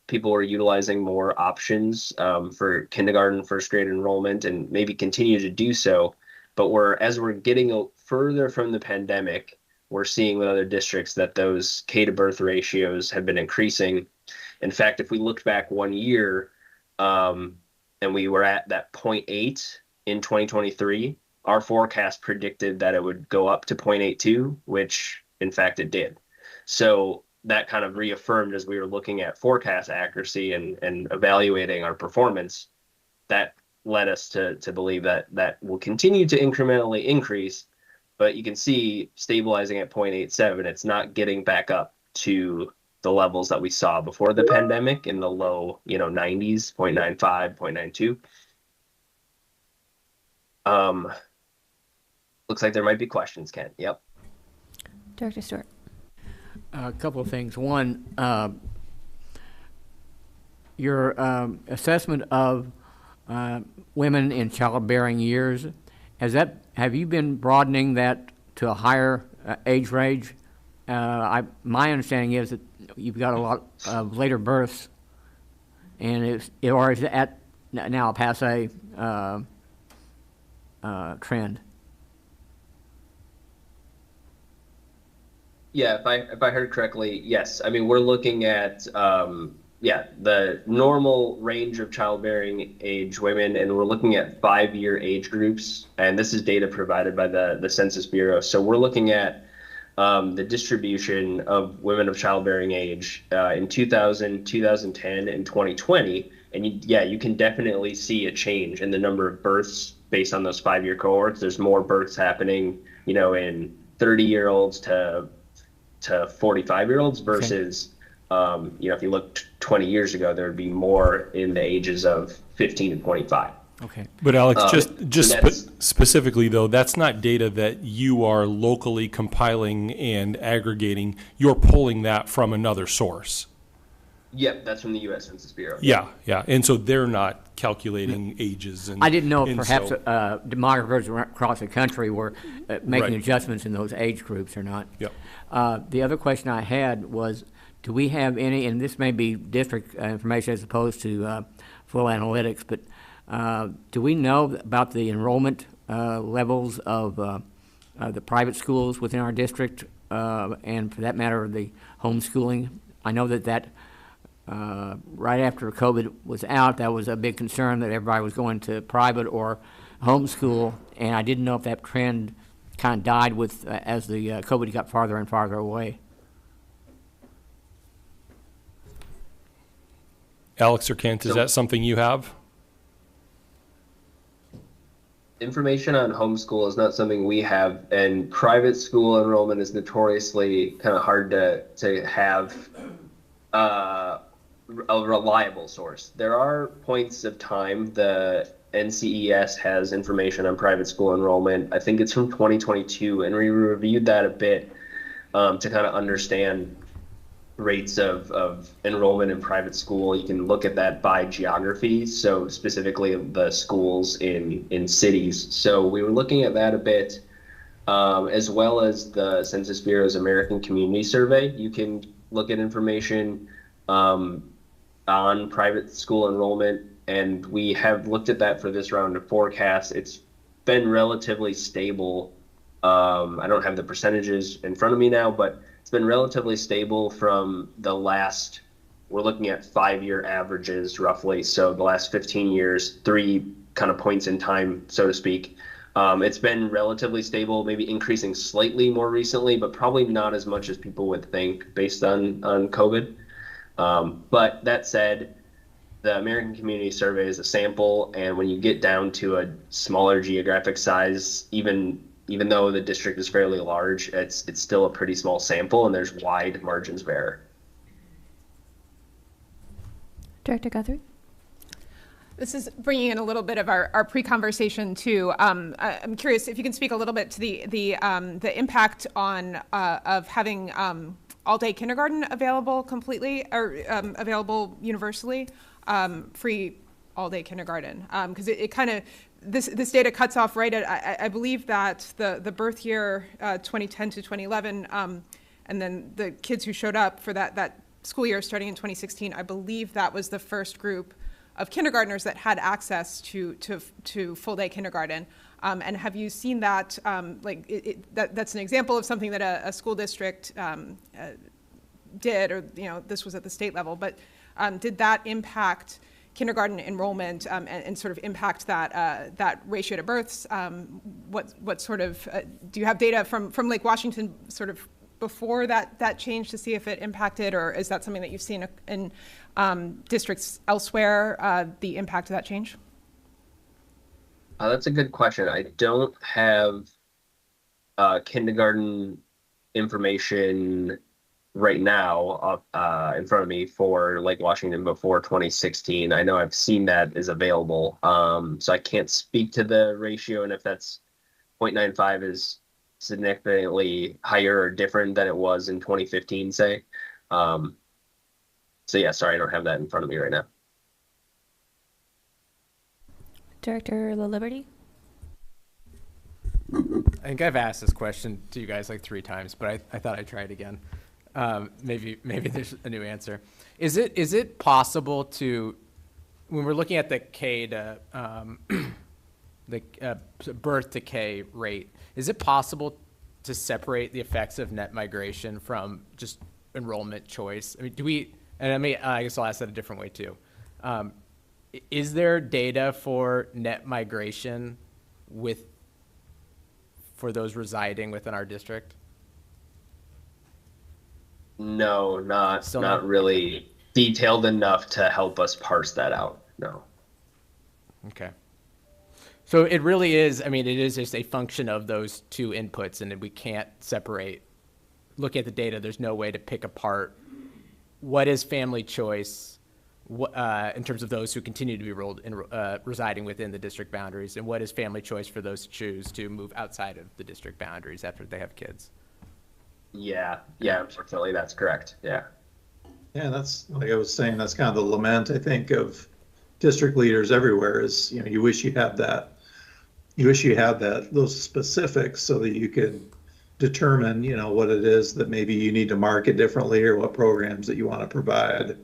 People are utilizing more options for kindergarten, first grade enrollment, and maybe continue to do so. But as we're getting further from the pandemic, we're seeing with other districts that those K to birth ratios have been increasing. In fact, if we looked back 1 year and we were at that 0.8 in 2023, our forecast predicted that it would go up to 0.82, which in fact it did. So that kind of reaffirmed, as we were looking at forecast accuracy and evaluating our performance, that led us to believe that will continue to incrementally increase. But you can see stabilizing at 0.87, it's not getting back up to the levels that we saw before the pandemic in the low 90s, 0.95, 0.92. Looks like there might be questions, Ken. Yep. Director Stewart. A couple of things. One, your assessment of women in childbearing years, have you been broadening that to a higher age range? My understanding is that you've got a lot of later births, and is that now a passe trend? Yeah, if I heard correctly, yes. I mean, we're looking at the normal range of childbearing age women, and we're looking at 5-year age groups, and this is data provided by the Census Bureau. So we're looking at the distribution of women of childbearing age in 2000, 2010, and 2020, and you can definitely see a change in the number of births based on those 5-year cohorts. There's more births happening, in 30-year-olds to 45-year-olds versus, if you look 20 years ago, there would be more in the ages of 15 and 25. Okay. But Alex, specifically though, that's not data that you are locally compiling and aggregating. You're pulling that from another source. Yep, that's from the U.S. Census Bureau. Yeah. And so they're not calculating ages. I didn't know if perhaps demographers across the country were making adjustments in those age groups or not. Yep. The other question I had was, do we have any, and this may be district information as opposed to Flow Analytics, but do we know about the enrollment levels of the private schools within our district, and for that matter, the homeschooling? I know that right after COVID was out, that was a big concern that everybody was going to private or homeschool, and I didn't know if that trend kind of died with as the COVID got farther and farther away. Alex or Kent, is that something you have? Information on homeschool is not something we have, and private school enrollment is notoriously kind of hard to have a reliable source. There are points of time. The NCES has information on private school enrollment. I think it's from 2022, and we reviewed that a bit to kind of understand rates of enrollment in private school. You can look at that by geography, so specifically the schools in cities. So we were looking at that a bit, as well as the Census Bureau's American Community Survey. You can look at information on private school enrollment, and we have looked at that for this round of forecast. It's been relatively stable. I don't have the percentages in front of me now, but it's been relatively stable from the last, we're looking at 5-year averages roughly. So the last 15 years, 3 kind of points in time, so to speak. It's been relatively stable, maybe increasing slightly more recently, but probably not as much as people would think based on COVID. But that said, the American Community Survey is a sample, and when you get down to a smaller geographic size, even though the district is fairly large, it's still a pretty small sample, and there's wide margins of error. Director Guthrie. This is bringing in a little bit of our pre-conversation too. I'm curious if you can speak a little bit to the impact on of having all-day kindergarten available completely or available universally, free all-day kindergarten, because it kind of this data cuts off right at I believe that the birth year 2010 to 2011, and then the kids who showed up for that school year starting in 2016. I believe that was the first group of kindergartners that had access to full day kindergarten. And have you seen that, that's an example of something that a school district did, or, this was at the state level, but did that impact kindergarten enrollment and sort of impact that ratio to births? What sort of, do you have data from Lake Washington sort of before that change to see if it impacted, or is that something that you've seen in districts elsewhere, the impact of that change? That's a good question. I don't have kindergarten information right now in front of me for Lake Washington before 2016. I know I've seen that is available. So I can't speak to the ratio and if that's 0.95 is significantly higher or different than it was in 2015, say. So yeah, sorry, I don't have that in front of me right now. Director La Liberty? I think I've asked this question to you guys like 3 times, but I thought I'd try it again. Maybe there's a new answer. Is it possible to, when we're looking at the K to the birth to K rate, is it possible to separate the effects of net migration from just enrollment choice? I mean, I guess I'll ask that a different way too. Is there data for net migration for those residing within our district? No, not really detailed enough to help us parse that out. No. Okay. So it really is, it is just a function of those 2 inputs, and we can't separate. Looking at the data, there's no way to pick apart what is family choice in terms of those who continue to be residing within the district boundaries, and what is family choice for those who choose to move outside of the district boundaries after they have kids. Yeah, unfortunately, that's correct. Yeah. Yeah, that's, like I was saying, that's kind of the lament, I think, of district leaders everywhere is, you wish you had that. You wish you had those specifics so that you could determine, what it is that maybe you need to market differently or what programs that you want to provide.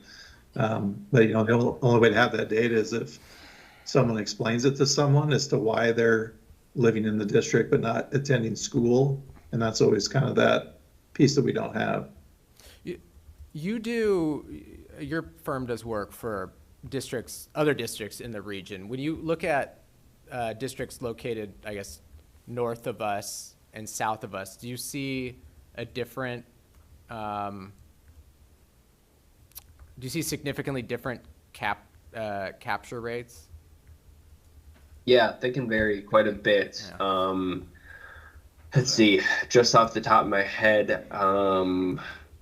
But, the only way to have that data is if someone explains it to someone as to why they're living in the district but not attending school. And that's always kind of that piece that we don't have. Your firm does work for other districts in the region. When you look at districts located, I guess, north of us and south of us, do you see a different, do you see significantly different capture rates? Yeah, they can vary quite a bit. Yeah. Let's see, just off the top of my head,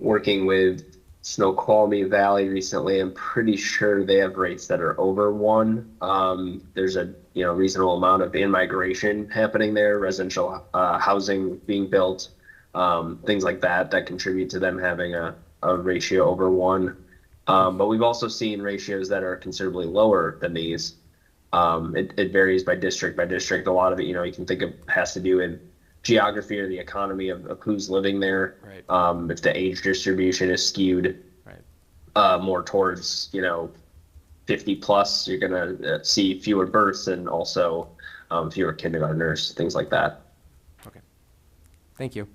working with Snoqualmie Valley recently, I'm pretty sure they have rates that are over 1. There's a reasonable amount of in-migration happening there, residential housing being built, things like that contribute to them having a ratio over 1. But we've also seen ratios that are considerably lower than these. It varies by district. A lot of it, you can think of has to do with geography or the economy of who's living there. Right. If the age distribution is skewed more towards 50 plus, you're gonna see fewer births and also fewer kindergartners, things like that. Okay, thank you.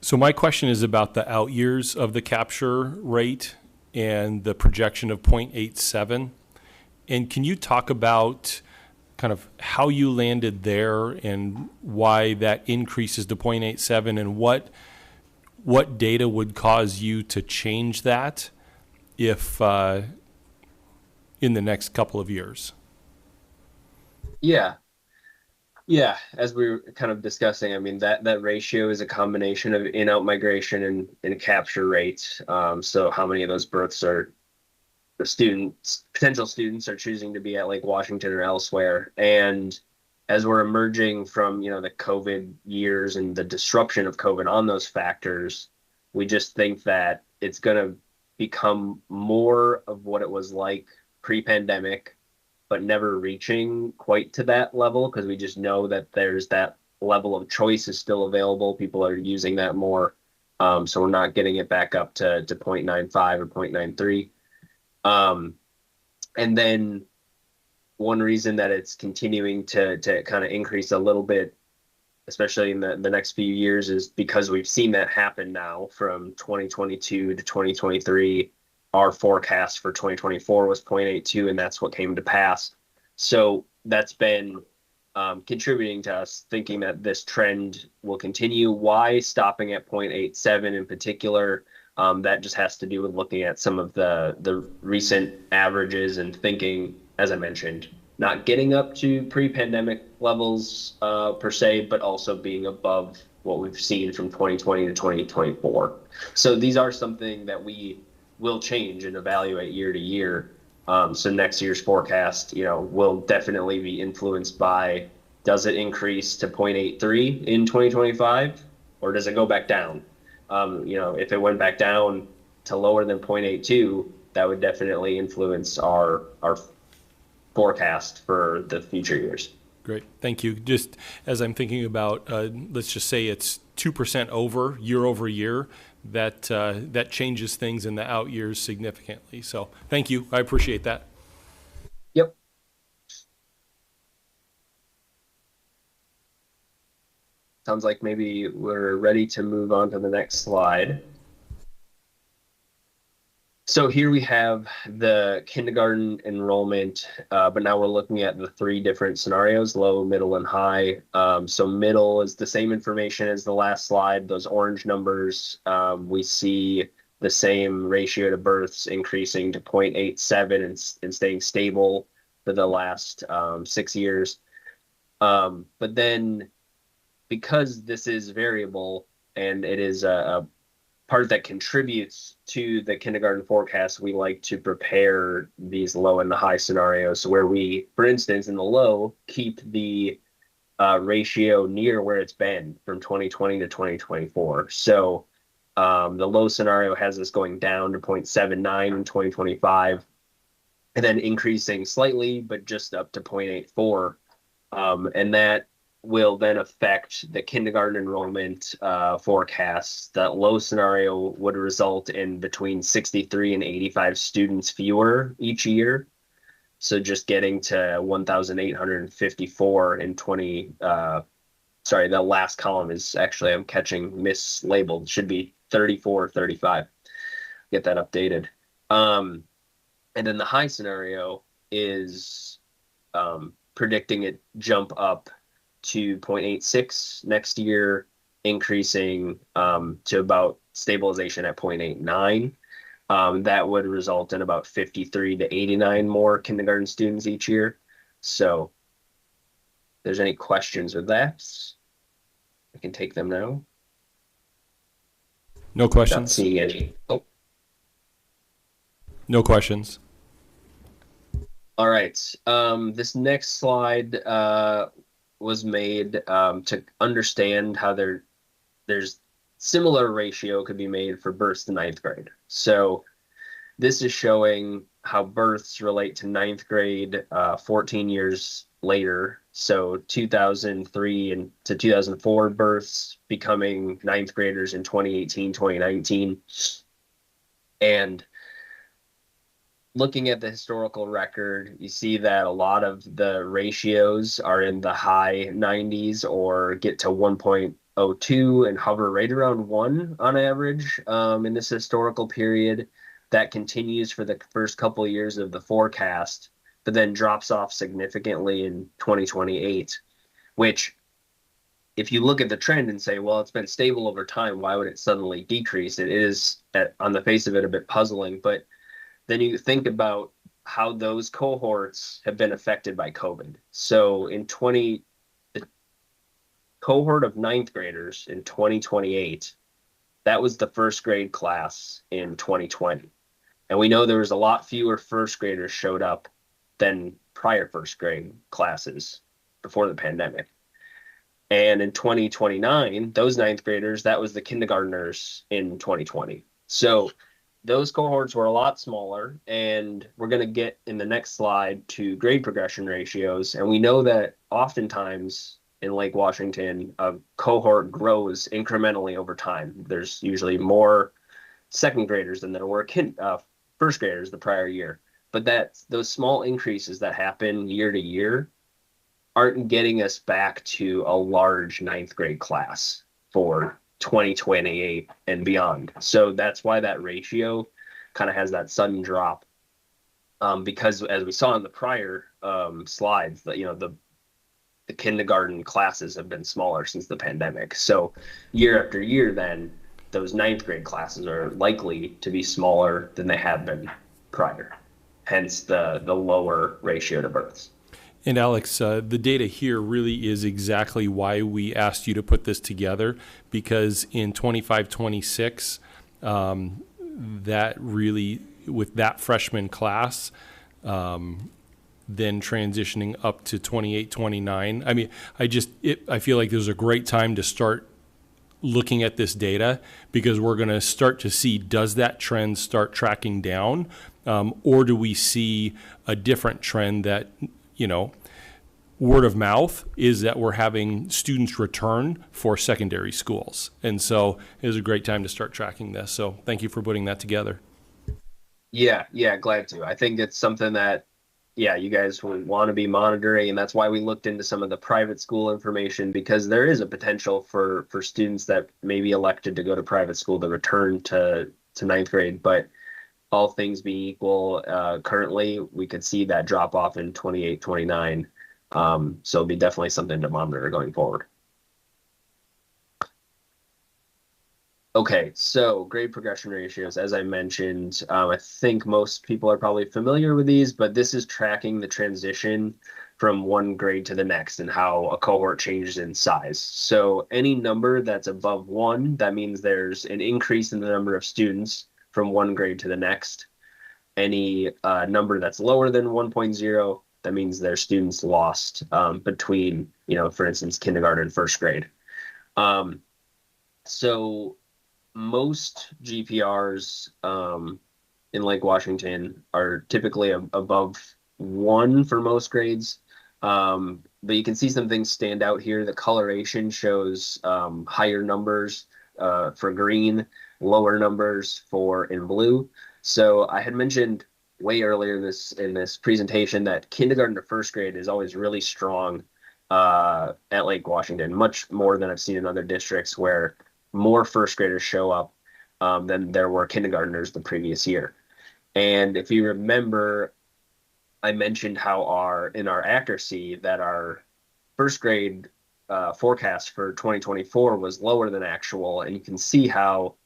So my question is about the out years of the capture rate and the projection of 0.87. And can you talk about kind of how you landed there and why that increases to 0.87 and what data would cause you to change that if in the next couple of years? Yeah, as we were kind of discussing, that ratio is a combination of in-out migration and capture rates. So how many of those births are the students, potential students, are choosing to be at Lake Washington or elsewhere. And as we're emerging from, the COVID years and the disruption of COVID on those factors, we just think that it's going to become more of what it was like pre-pandemic, but never reaching quite to that level, because we just know that there's that level of choice is still available. People are using that more. So we're not getting it back up to 0.95 or 0.93. And then one reason that it's continuing to kind of increase a little bit, especially in the next few years, is because we've seen that happen now from 2022 to 2023. Our forecast for 2024 was 0.82, and that's what came to pass. So that's been contributing to us thinking that this trend will continue. Why stopping at 0.87 in particular? That just has to do with looking at some of the recent averages and thinking, as I mentioned, not getting up to pre-pandemic levels per se, but also being above what we've seen from 2020 to 2024. So these are something that we will change and evaluate year to year. So next year's forecast, will definitely be influenced by, does it increase to 0.83 in 2025, or does it go back down? If it went back down to lower than 0.82, that would definitely influence our forecast for the future years. Great, thank you. Just as I'm thinking about, let's just say it's 2% over year, that changes things in the out years significantly. So thank you, I appreciate that. Yep. Sounds like maybe we're ready to move on to the next slide. So here we have the kindergarten enrollment, but now we're looking at the three different scenarios: low, middle, and high. So middle is the same information as the last slide. Those orange numbers, we see the same ratio to births increasing to 0.87 and staying stable for the last 6 years. But then, because this is variable and it is a part that contributes to the kindergarten forecast, we like to prepare these low and the high scenarios. So where we, for instance, in the low, keep the ratio near where it's been from 2020 to 2024. So the low scenario has us going down to 0.79 in 2025, and then increasing slightly, but just up to 0.84. And that will then affect the kindergarten enrollment forecasts. That low scenario would result in between 63 and 85 students fewer each year. So just getting to 1,854 in sorry, the last column is actually, I'm catching mislabeled. It should be 34, 35. Get that updated. And then the high scenario is predicting it jump up to 0.86 next year, increasing to about stabilization at 0.89. That would result in about 53 to 89 more kindergarten students each year. So if there's any questions with that, I can take them now. No Not questions? seeing any. Oh, No questions. all right. This next slide was made to understand how there's similar ratio could be made for births to ninth grade. So this is showing how births relate to ninth grade 14 years later. So 2003 and to 2004 births becoming ninth graders in 2018, 2019. And looking at the historical record, you see that a lot of the ratios are in the high 90s or get to 1.02 and hover right around 1 on average in this historical period. That continues for the first couple of years of the forecast, but then drops off significantly in 2028, which, if you look at the trend and say, well, it's been stable over time, why would it suddenly decrease? It is, on the face of it, a bit puzzling. But then you think about how those cohorts have been affected by COVID. So the cohort of ninth graders in 2028, that was the first grade class in 2020. And we know there was a lot fewer first graders showed up than prior first grade classes before the pandemic. And in 2029, those ninth graders, that was the kindergartners in 2020. So those cohorts were a lot smaller, and we're going to get in the next slide to grade progression ratios. And we know that oftentimes in Lake Washington, a cohort grows incrementally over time. There's usually more second graders than there were first graders the prior year. But those small increases that happen year to year aren't getting us back to a large ninth grade class for 2028 and beyond. So that's why that ratio kind of has that sudden drop. Because as we saw in the prior slides, that the kindergarten classes have been smaller since the pandemic. So year after year, then those ninth grade classes are likely to be smaller than they have been prior. Hence the lower ratio to births. And Alex, the data here really is exactly why we asked you to put this together, because in 25-26, that really, with that freshman class, then transitioning up to 28-29, I mean, I feel like there's a great time to start looking at this data, because we're going to start to see, does that trend start tracking down, or do we see a different trend that, word of mouth is that we're having students return for secondary schools. And so it was a great time to start tracking this. So thank you for putting that together. Yeah, glad to. I think it's something that, you guys will want to be monitoring, and that's why we looked into some of the private school information, because there is a potential for students that maybe elected to go to private school to return to ninth grade. But all things being equal, currently we could see that drop off in 28-29. So it'll be definitely something to monitor going forward. Okay, so grade progression ratios, as I mentioned, I think most people are probably familiar with these, but this is tracking the transition from one grade to the next and how a cohort changes in size. So any number that's above 1, that means there's an increase in the number of students from one grade to the next. Any number that's lower than 1.0, that means there's students lost between, for instance, kindergarten and first grade. So most GPRs in Lake Washington are typically above 1 for most grades. But you can see some things stand out here. The coloration shows higher numbers for green, lower numbers in blue. So I had mentioned way earlier in this presentation that kindergarten to first grade is always really strong at Lake Washington, much more than I've seen in other districts, where more first graders show up than there were kindergartners the previous year. And if you remember, I mentioned how in our accuracy that our first grade forecast for 2024 was lower than actual, and you can see how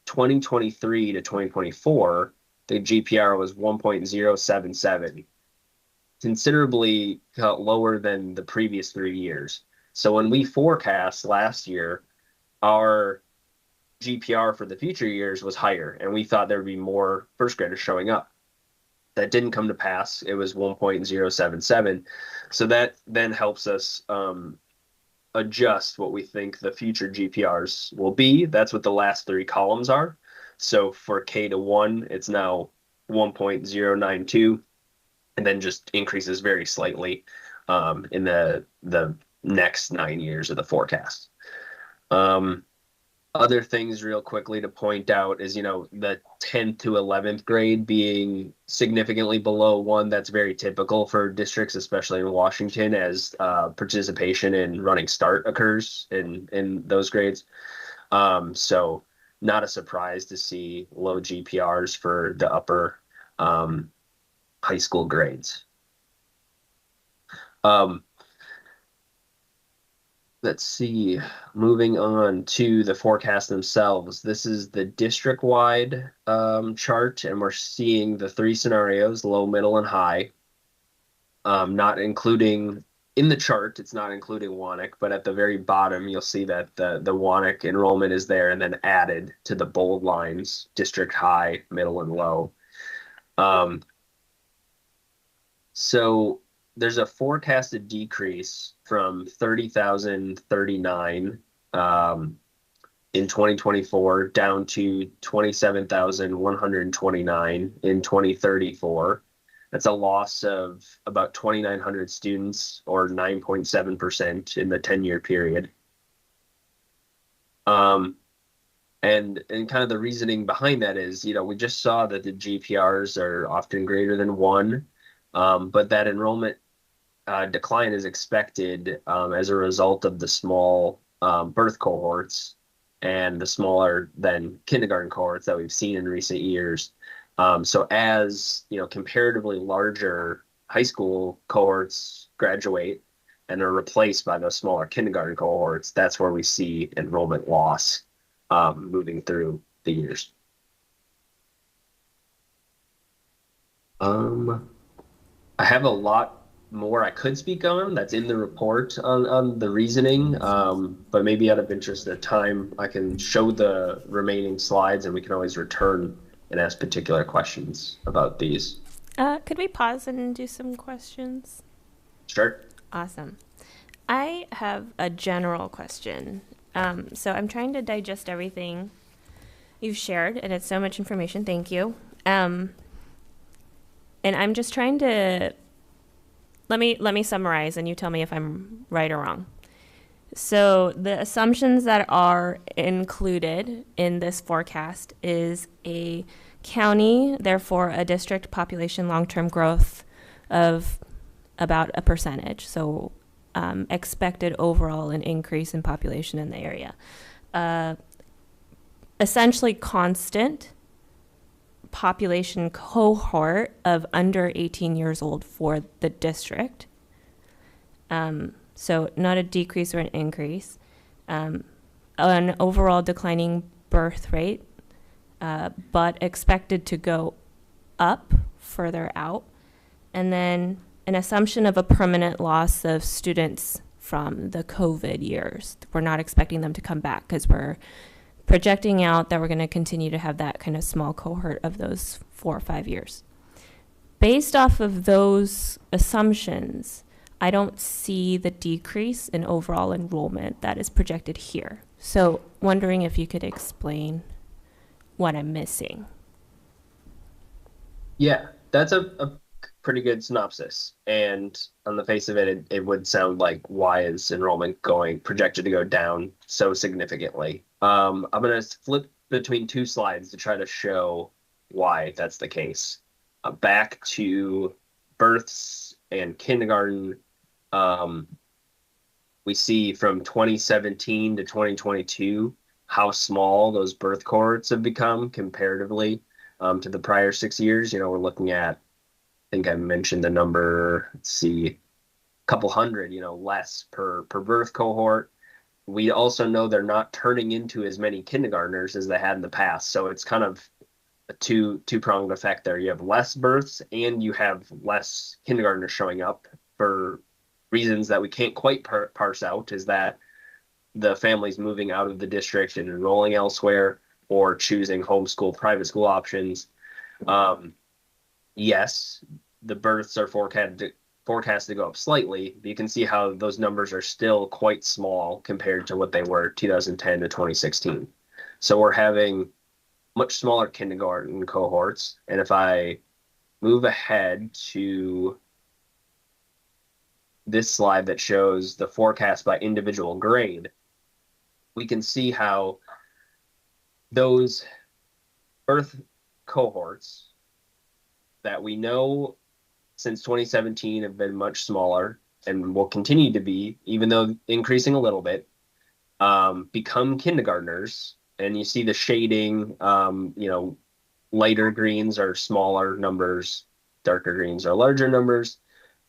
2023 to 2024, the GPR was 1.077, considerably lower than the previous 3 years. So when we forecast last year, our GPR for the future years was higher, and we thought there would be more first graders showing up. That didn't come to pass. It was 1.077. So that then helps us adjust what we think the future GPRs will be. That's what the last 3 columns are. So for K to 1, it's now 1.092, and then just increases very slightly in the next 9 years of the forecast. Other things real quickly to point out is, the 10th to 11th grade being significantly below 1. That's very typical for districts, especially in Washington, as participation in Running Start occurs in those grades. So not a surprise to see low GPRs for the upper high school grades. Let's see, moving on to the forecast themselves. This is the district-wide chart, and we're seeing the 3 scenarios, low, middle, and high. Not including, in the chart, it's not including Wanak, but at the very bottom, you'll see that the Wanak enrollment is there and then added to the bold lines, district high, middle, and low. So there's a forecasted decrease from 30,039 in 2024 down to 27,129 in 2034. That's a loss of about 2,900 students, or 9.7% in the 10-year period. And kind of the reasoning behind that is, we just saw that the GPRs are often greater than 1, but that enrollment decline is expected as a result of the small birth cohorts and the smaller than kindergarten cohorts that we've seen in recent years. So as comparatively larger high school cohorts graduate and are replaced by those smaller kindergarten cohorts, that's where we see enrollment loss moving through the years. I have a lot more I could speak on that's in the report on the reasoning, but maybe out of interest of time, I can show the remaining slides and we can always return and ask particular questions about these. Could we pause and do some questions? Sure. Awesome. I have a general question. So I'm trying to digest everything you've shared, and it's so much information. Thank you. And I'm just trying to let me summarize, and you tell me if I'm right or wrong. So the assumptions that are included in this forecast is a county, therefore a district population long-term growth of about a percentage. So expected overall an increase in population in the area. Essentially constant population cohort of under 18 years old for the district. So not a decrease or an increase. An overall declining birth rate, but expected to go up further out. And then an assumption of a permanent loss of students from the COVID years. We're not expecting them to come back because we're projecting out that we're going to continue to have that kind of small cohort of those 4 or 5 years. Based off of those assumptions, I don't see the decrease in overall enrollment that is projected here. So wondering if you could explain what I'm missing. Yeah, that's a pretty good synopsis. And on the face of it, it would sound like, why is enrollment projected to go down so significantly? I'm going to flip between two slides to try to show why that's the case. Back to births and kindergarten, we see from 2017 to 2022 how small those birth cohorts have become comparatively to the prior 6 years. We're looking at, I think I mentioned the number, let's see, a couple hundred, less per birth cohort. We also know they're not turning into as many kindergartners as they had in the past. So it's kind of a two-pronged effect there. You have less births and you have less kindergartners showing up for reasons that we can't quite parse out. Is that the families moving out of the district and enrolling elsewhere, or choosing homeschool private school options? Yes, the births are forecast to go up slightly, but you can see how those numbers are still quite small compared to what they were 2010 to 2016. So we're having much smaller kindergarten cohorts. And if I move ahead to this slide that shows the forecast by individual grade, we can see how those birth cohorts that we know since 2017 have been much smaller and will continue to be, even though increasing a little bit, become kindergartners. And you see the shading, lighter greens are smaller numbers, darker greens are larger numbers.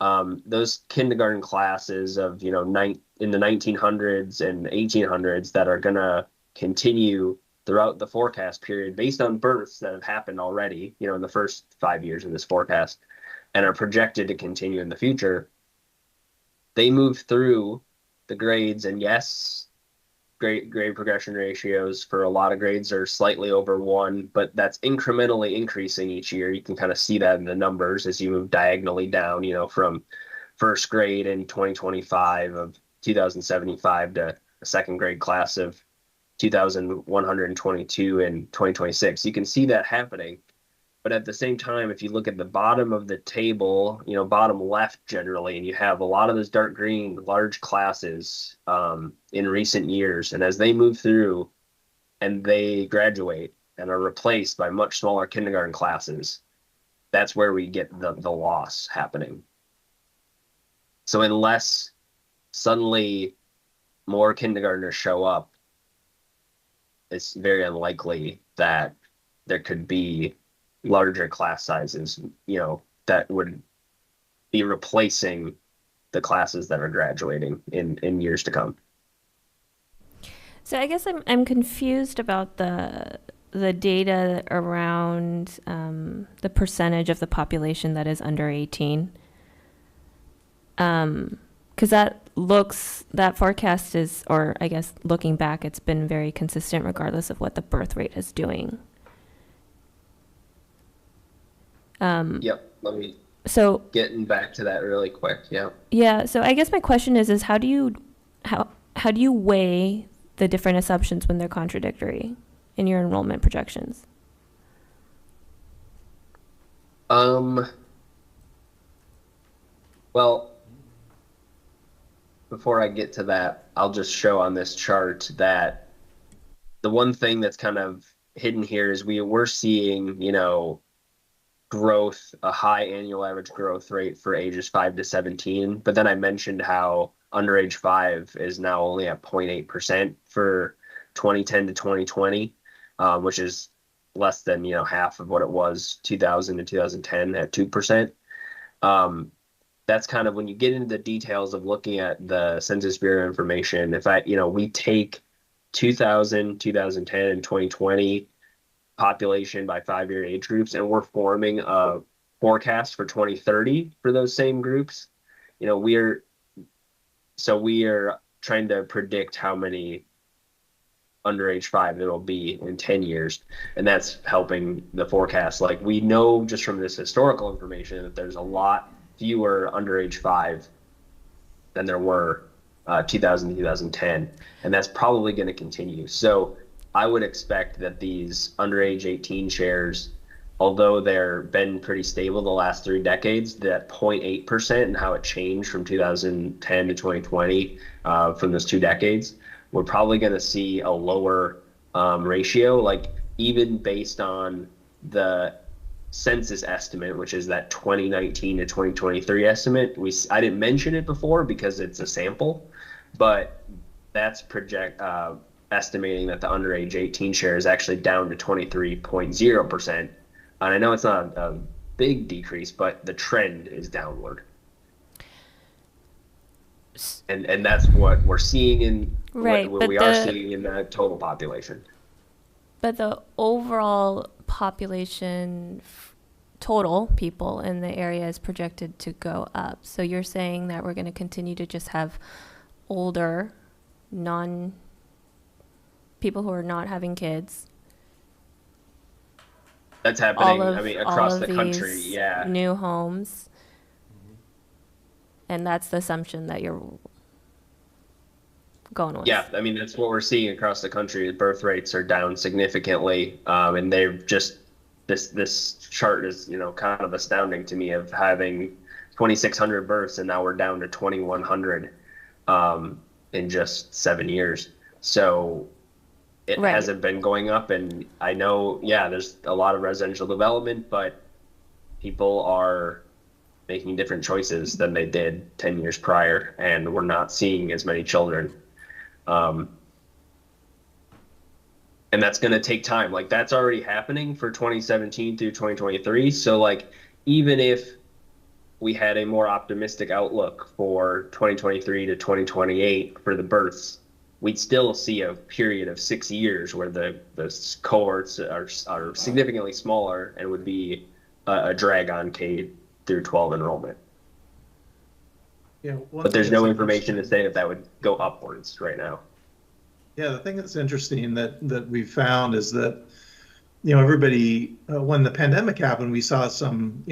Those kindergarten classes of, in the 1900s and 1800s that are going to continue throughout the forecast period based on births that have happened already, in the first 5 years of this forecast, and are projected to continue in the future, they move through the grades. And yes, grade progression ratios for a lot of grades are slightly over 1, but that's incrementally increasing each year. You can kind of see that in the numbers as you move diagonally down, from first grade in 2025 of 2,075 to a second grade class of 2,122 in 2026. You can see that happening. But at the same time, if you look at the bottom of the table, bottom left generally, and you have a lot of those dark green large classes in recent years, and as they move through and they graduate and are replaced by much smaller kindergarten classes, that's where we get the loss happening. So unless suddenly more kindergartners show up, it's very unlikely that there could be larger class sizes, that would be replacing the classes that are graduating in years to come. So I guess I'm confused about the data around the percentage of the population that is under 18. Because that forecast is, or I guess looking back, it's been very consistent regardless of what the birth rate is doing. Yep. Let me getting back to that really quick. Yeah. Yeah. So I guess my question is how do you weigh the different assumptions when they're contradictory in your enrollment projections? Well, before I get to that, I'll just show on this chart that the one thing that's kind of hidden here is we're seeing, growth, a high annual average growth rate for ages 5 to 17. But then I mentioned how under age 5 is now only at 0.8% for 2010 to 2020, which is less than, half of what it was 2000 to 2010 at 2%. That's kind of when you get into the details of looking at the Census Bureau information. If we take 2000, 2010, and 2020 population by 5-year age groups, and we're forming a forecast for 2030 for those same groups, we are trying to predict how many under age 5 there will be in 10 years, and that's helping the forecast. Like, we know just from this historical information that there's a lot fewer under age 5 than there were 2000 to 2010, and that's probably going to continue. So I would expect that these underage 18 shares, although they're been pretty stable the last 3 decades, that 0.8% and how it changed from 2010 to 2020 from those 2 decades, we're probably going to see a lower ratio, like even based on the census estimate, which is that 2019 to 2023 estimate. I didn't mention it before because it's a sample, but that's estimating that the underage 18 share is actually down to 23.0%. And I know it's not a big decrease, but the trend is downward. And that's what we're seeing in what we are seeing in the total population. But the overall population, total people in the area is projected to go up. So you're saying that we're going to continue to just have older, people who are not having kids. That's happening, across the country, yeah. New homes. And that's the assumption that you're going with. Yeah, that's what we're seeing across the country. Birth rates are down significantly, and they're just this chart is kind of astounding to me, of having 2,600 births and now we're down to 2,100 in just 7 years. So it hasn't been going up, and I know, there's a lot of residential development, but people are making different choices than they did 10 years prior, and we're not seeing as many children. And that's going to take time. Like, that's already happening for 2017 through 2023. So, like, even if we had a more optimistic outlook for 2023 to 2028 for the births, we'd still see a period of 6 years where the cohorts are significantly smaller and would be a drag on K through 12 enrollment. Yeah, but there's no information to say that would go upwards right now. Yeah, the thing that's interesting that we found is that, everybody, when the pandemic happened, we saw some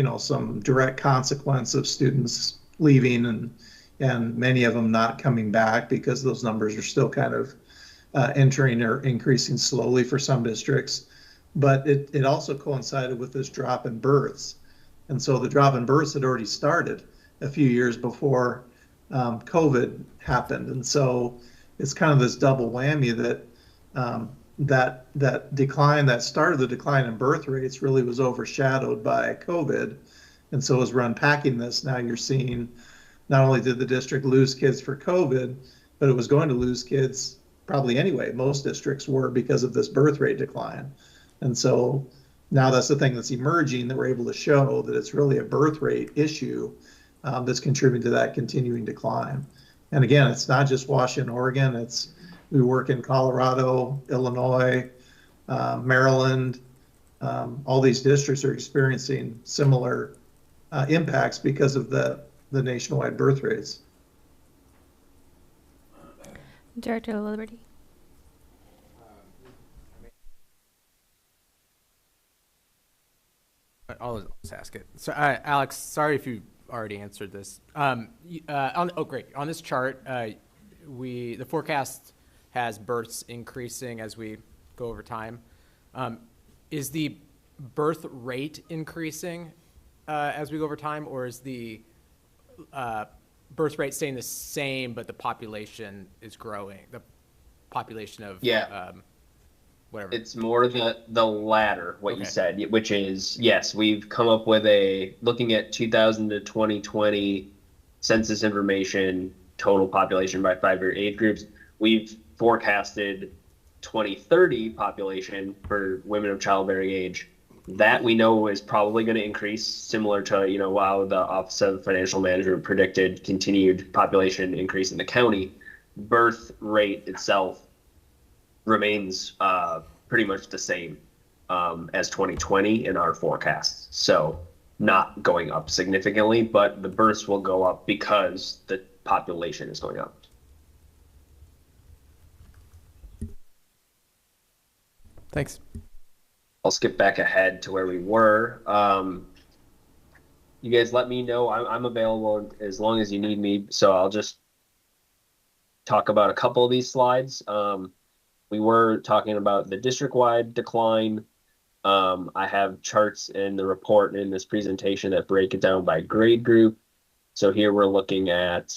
direct consequence of students leaving and many of them not coming back because those numbers are still kind of entering or increasing slowly for some districts. But it also coincided with this drop in births. And so the drop in births had already started a few years before COVID happened. And so it's kind of this double whammy that that decline, that start of the decline in birth rates really was overshadowed by COVID. And so as we're unpacking this, now you're seeing not only did the district lose kids for COVID, but it was going to lose kids probably anyway. Most districts were because of this birth rate decline. And so now that's the thing that's emerging, that we're able to show that it's really a birth rate issue that's contributing to that continuing decline. And again, it's not just Washington, Oregon. We work in Colorado, Illinois, Maryland. All these districts are experiencing similar impacts because of the nationwide birth rates. Director Liberty. I'll just ask it. So, Alex, sorry if you already answered this. Great. On this chart, the forecast has births increasing as we go over time. Is the birth rate increasing as we go over time, or is the birth rate staying the same, but the population is growing? The population of whatever. It's more the latter, what you Okay. said, which is, yes, we've come up with looking at 2000 to 2020 census information, total population by 5-year age groups. We've forecasted 2030 population for women of childbearing age. That we know is probably going to increase, similar to, how the Office of Financial Management predicted continued population increase in the county. Birth rate itself remains pretty much the same as 2020 in our forecasts. So not going up significantly, but the births will go up because the population is going up. Thanks. I'll skip back ahead to where we were. You guys let me know. I'm available as long as you need me. So I'll just talk about a couple of these slides. We were talking about the district-wide decline. I have charts in the report and in this presentation that break it down by grade group. So here we're looking at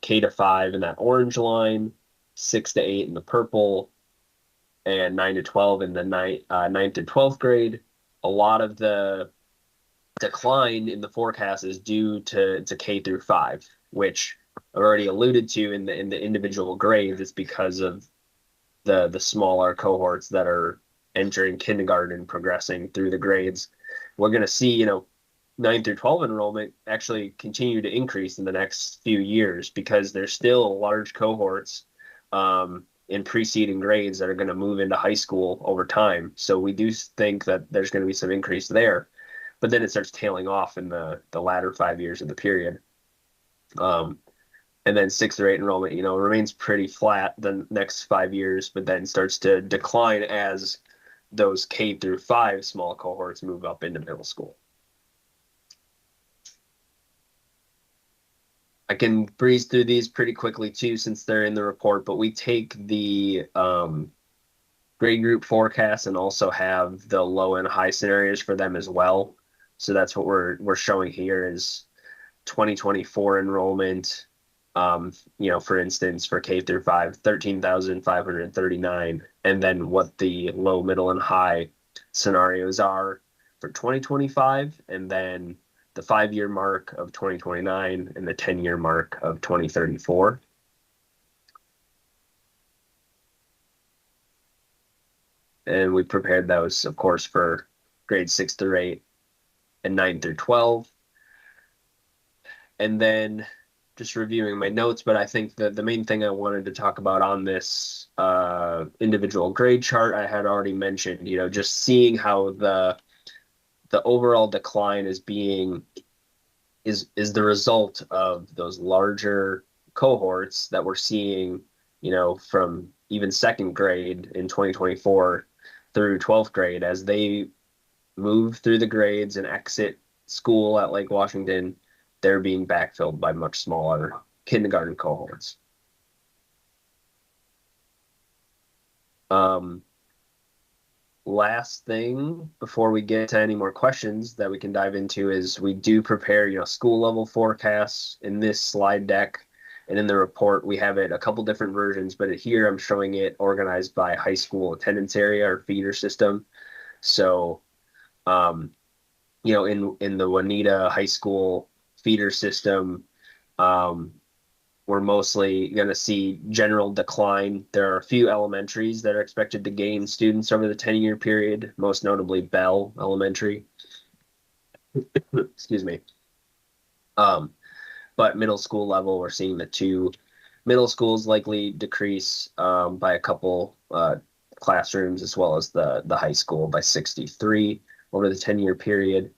K to 5 in that orange line, 6 to 8 in the purple, and 9 to 12 in the 9th to 12th grade. A lot of the decline in the forecast is due to K through 5, which I've already alluded to in the individual grades. It's because of the smaller cohorts that are entering kindergarten, progressing through the grades. We're going to see, 9 through 12 enrollment actually continue to increase in the next few years because there's still large cohorts in preceding grades that are going to move into high school over time. So we do think that there's going to be some increase there, but then it starts tailing off in the latter 5 years of the period. And then 6 through 8 enrollment, remains pretty flat the next 5 years, but then starts to decline as those K through 5 small cohorts move up into middle school. I can breeze through these pretty quickly too, since they're in the report, but we take the grade group forecast and also have the low and high scenarios for them as well. So that's what we're showing here is 2024 enrollment. For instance, for K through 5, 13,539, and then what the low, middle, and high scenarios are for 2025, and then the 5-year mark of 2029 and the 10-year mark of 2034. And we prepared those, of course, for grades 6 through 8 and 9 through 12. And then just reviewing my notes, but I think that the main thing I wanted to talk about on this individual grade chart, I had already mentioned, just seeing how the overall decline is the result of those larger cohorts that we're seeing from even second grade in 2024 through 12th grade, as they move through the grades and exit school at Lake Washington, they're being backfilled by much smaller kindergarten cohorts. Last thing before we get to any more questions that we can dive into is we do prepare, school level forecasts in this slide deck. And in the report, we have it a couple different versions, but here I'm showing it organized by high school attendance area or feeder system. So, in the Juanita High School feeder system, we're mostly going to see general decline. There are a few elementaries that are expected to gain students over the 10-year period, most notably Bell Elementary. Excuse me. But middle school level, we're seeing the 2 middle schools likely decrease by a couple classrooms, as well as the high school by 63 over the 10-year period.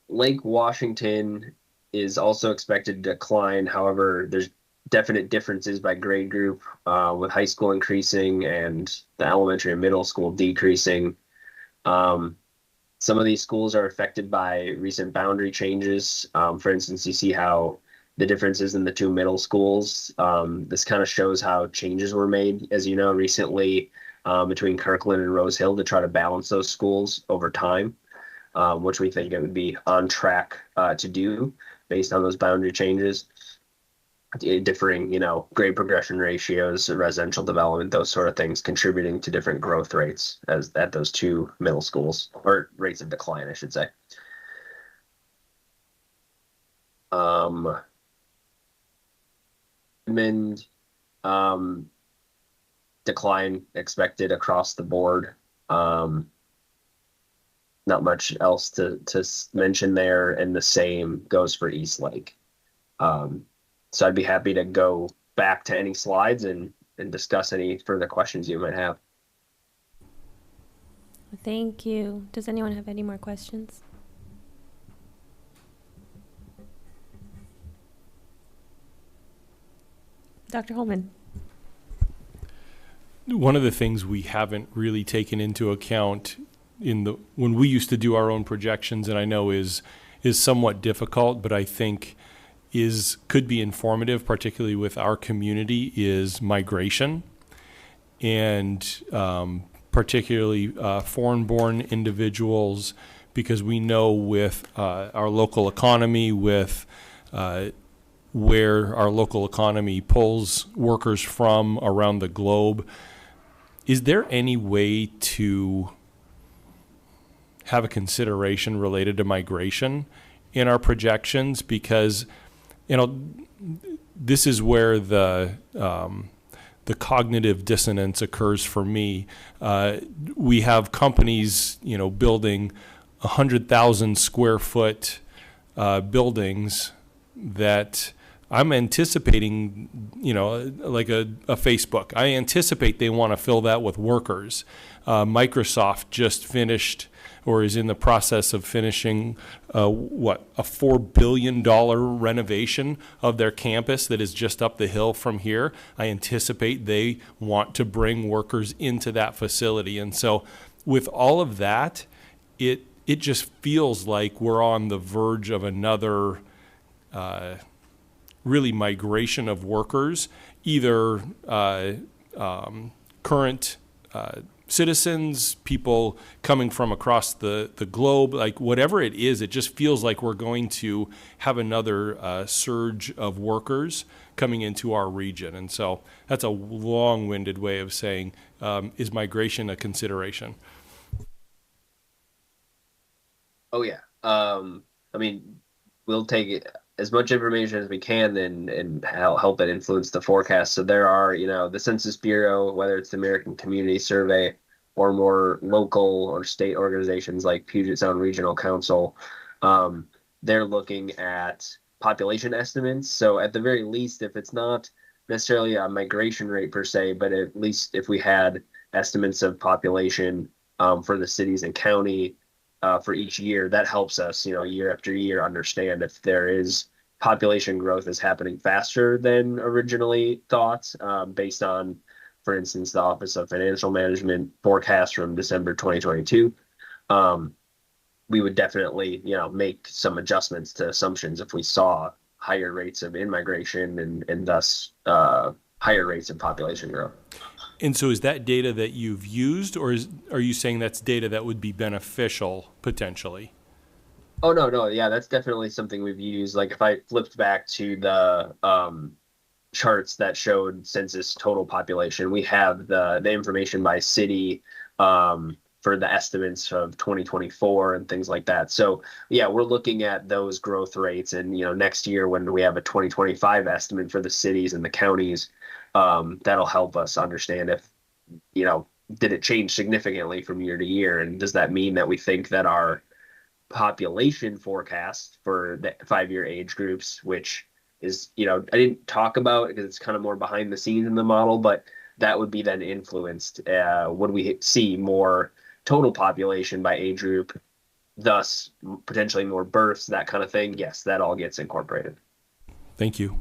Lake Washington is also expected to decline. However, there's definite differences by grade group, with high school increasing and the elementary and middle school decreasing. Some of these schools are affected by recent boundary changes. For instance, you see how the differences in the 2 middle schools. This kind of shows how changes were made, as you know, recently between Kirkland and Rose Hill to try to balance those schools over time, which we think it would be on track to do based on those boundary changes, differing, grade progression ratios, residential development, those sort of things contributing to different growth rates at those 2 middle schools, or rates of decline, I should say. Redmond, decline expected across the board. Not much else to mention there, and the same goes for East Lake. So I'd be happy to go back to any slides and discuss any further questions you might have. Thank you. Does anyone have any more questions? Dr. Holman. One of the things we haven't really taken into account when we used to do our own projections, and I know is somewhat difficult, but I think could be informative, particularly with our community, is migration, and particularly foreign-born individuals, because we know with our local economy, with where our local economy pulls workers from around the globe, is there any way to have a consideration related to migration in our projections? Because this is where the cognitive dissonance occurs for me. We have companies, building 100,000 square foot buildings that I'm anticipating, like a Facebook. I anticipate they want to fill that with workers. Microsoft just finished, or is in the process of finishing, a $4 billion renovation of their campus that is just up the hill from here. I anticipate they want to bring workers into that facility. And so with all of that, it just feels like we're on the verge of another really migration of workers, either current citizens, people coming from across the globe, like whatever it is, it just feels like we're going to have another surge of workers coming into our region. And so that's a long-winded way of saying, is migration a consideration? Oh, yeah. We'll take as much information as we can and help it influence the forecast. So there are, the Census Bureau, whether it's the American Community Survey or more local or state organizations like Puget Sound Regional Council, they're looking at population estimates. So at the very least, if it's not necessarily a migration rate per se, but at least if we had estimates of population for the cities and county for each year, that helps us, year after year, understand if there is population growth is happening faster than originally thought, based on, for instance, the Office of Financial Management forecast from December 2022. We would definitely, make some adjustments to assumptions if we saw higher rates of in-migration and thus higher rates of population growth. And so is that data that you've used, or are you saying that's data that would be beneficial potentially? Oh, no. Yeah, that's definitely something we've used. Like if I flipped back to the charts that showed census total population, we have the information by city for the estimates of 2024 and things like that. So yeah, we're looking at those growth rates, and next year when we have a 2025 estimate for the cities and the counties, that'll help us understand if, did it change significantly from year to year, and does that mean that we think that our population forecast for the 5-year age groups, which is, I didn't talk about because it's kind of more behind the scenes in the model, but that would be then influenced when we see more total population by age group, thus potentially more births, that kind of thing. Yes, that all gets incorporated. Thank you.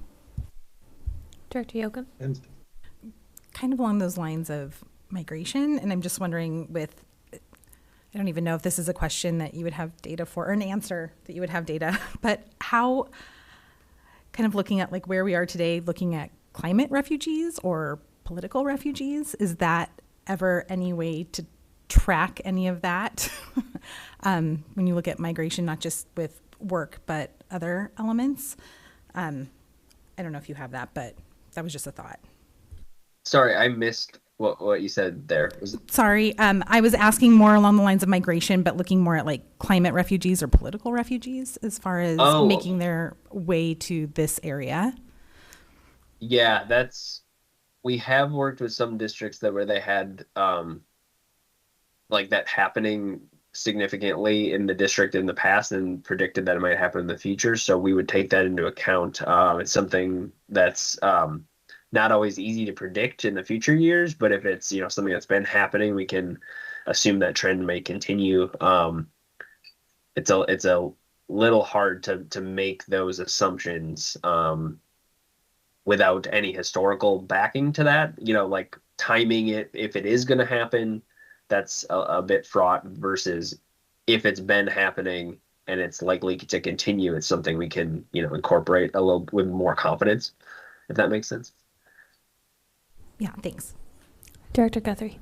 Director Yoakum? And Kind of along those lines of migration, and I'm just wondering I don't even know if this is a question that you would have data for, or an answer that you would have data, but how, kind of looking at like where we are today, looking at climate refugees or political refugees, is that ever any way to track any of that? When you look at migration, not just with work, but other elements. I don't know if you have that, but that was just a thought. Sorry, I missed what you said there. Sorry, I was asking more along the lines of migration, but looking more at like climate refugees or political refugees as far as making their way to this area. Yeah, we have worked with some districts where they had like that happening significantly in the district in the past and predicted that it might happen in the future. So we would take that into account. It's something that's not always easy to predict in the future years, but if it's something that's been happening, we can assume that trend may continue. It's a little hard to make those assumptions without any historical backing to that. Like timing it, if it is going to happen, that's a bit fraught, versus if it's been happening and it's likely to continue, it's something we can incorporate a little with more confidence, if that makes sense. Yeah, thanks. Director Guthrie?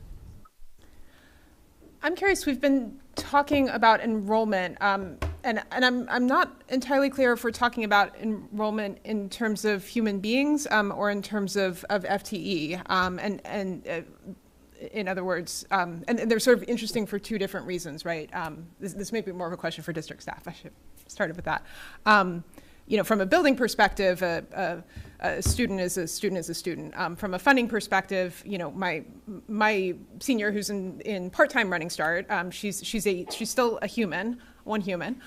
I'm curious, we've been talking about enrollment, and I'm not entirely clear if we're talking about enrollment in terms of human beings or in terms of FTE, and in other words, and they're sort of interesting for two different reasons, right? This may be more of a question for district staff. I should have started with that. From a building perspective, a student is a student is a student. From a funding perspective, my senior who's in part-time Running Start, she's still a human, one human,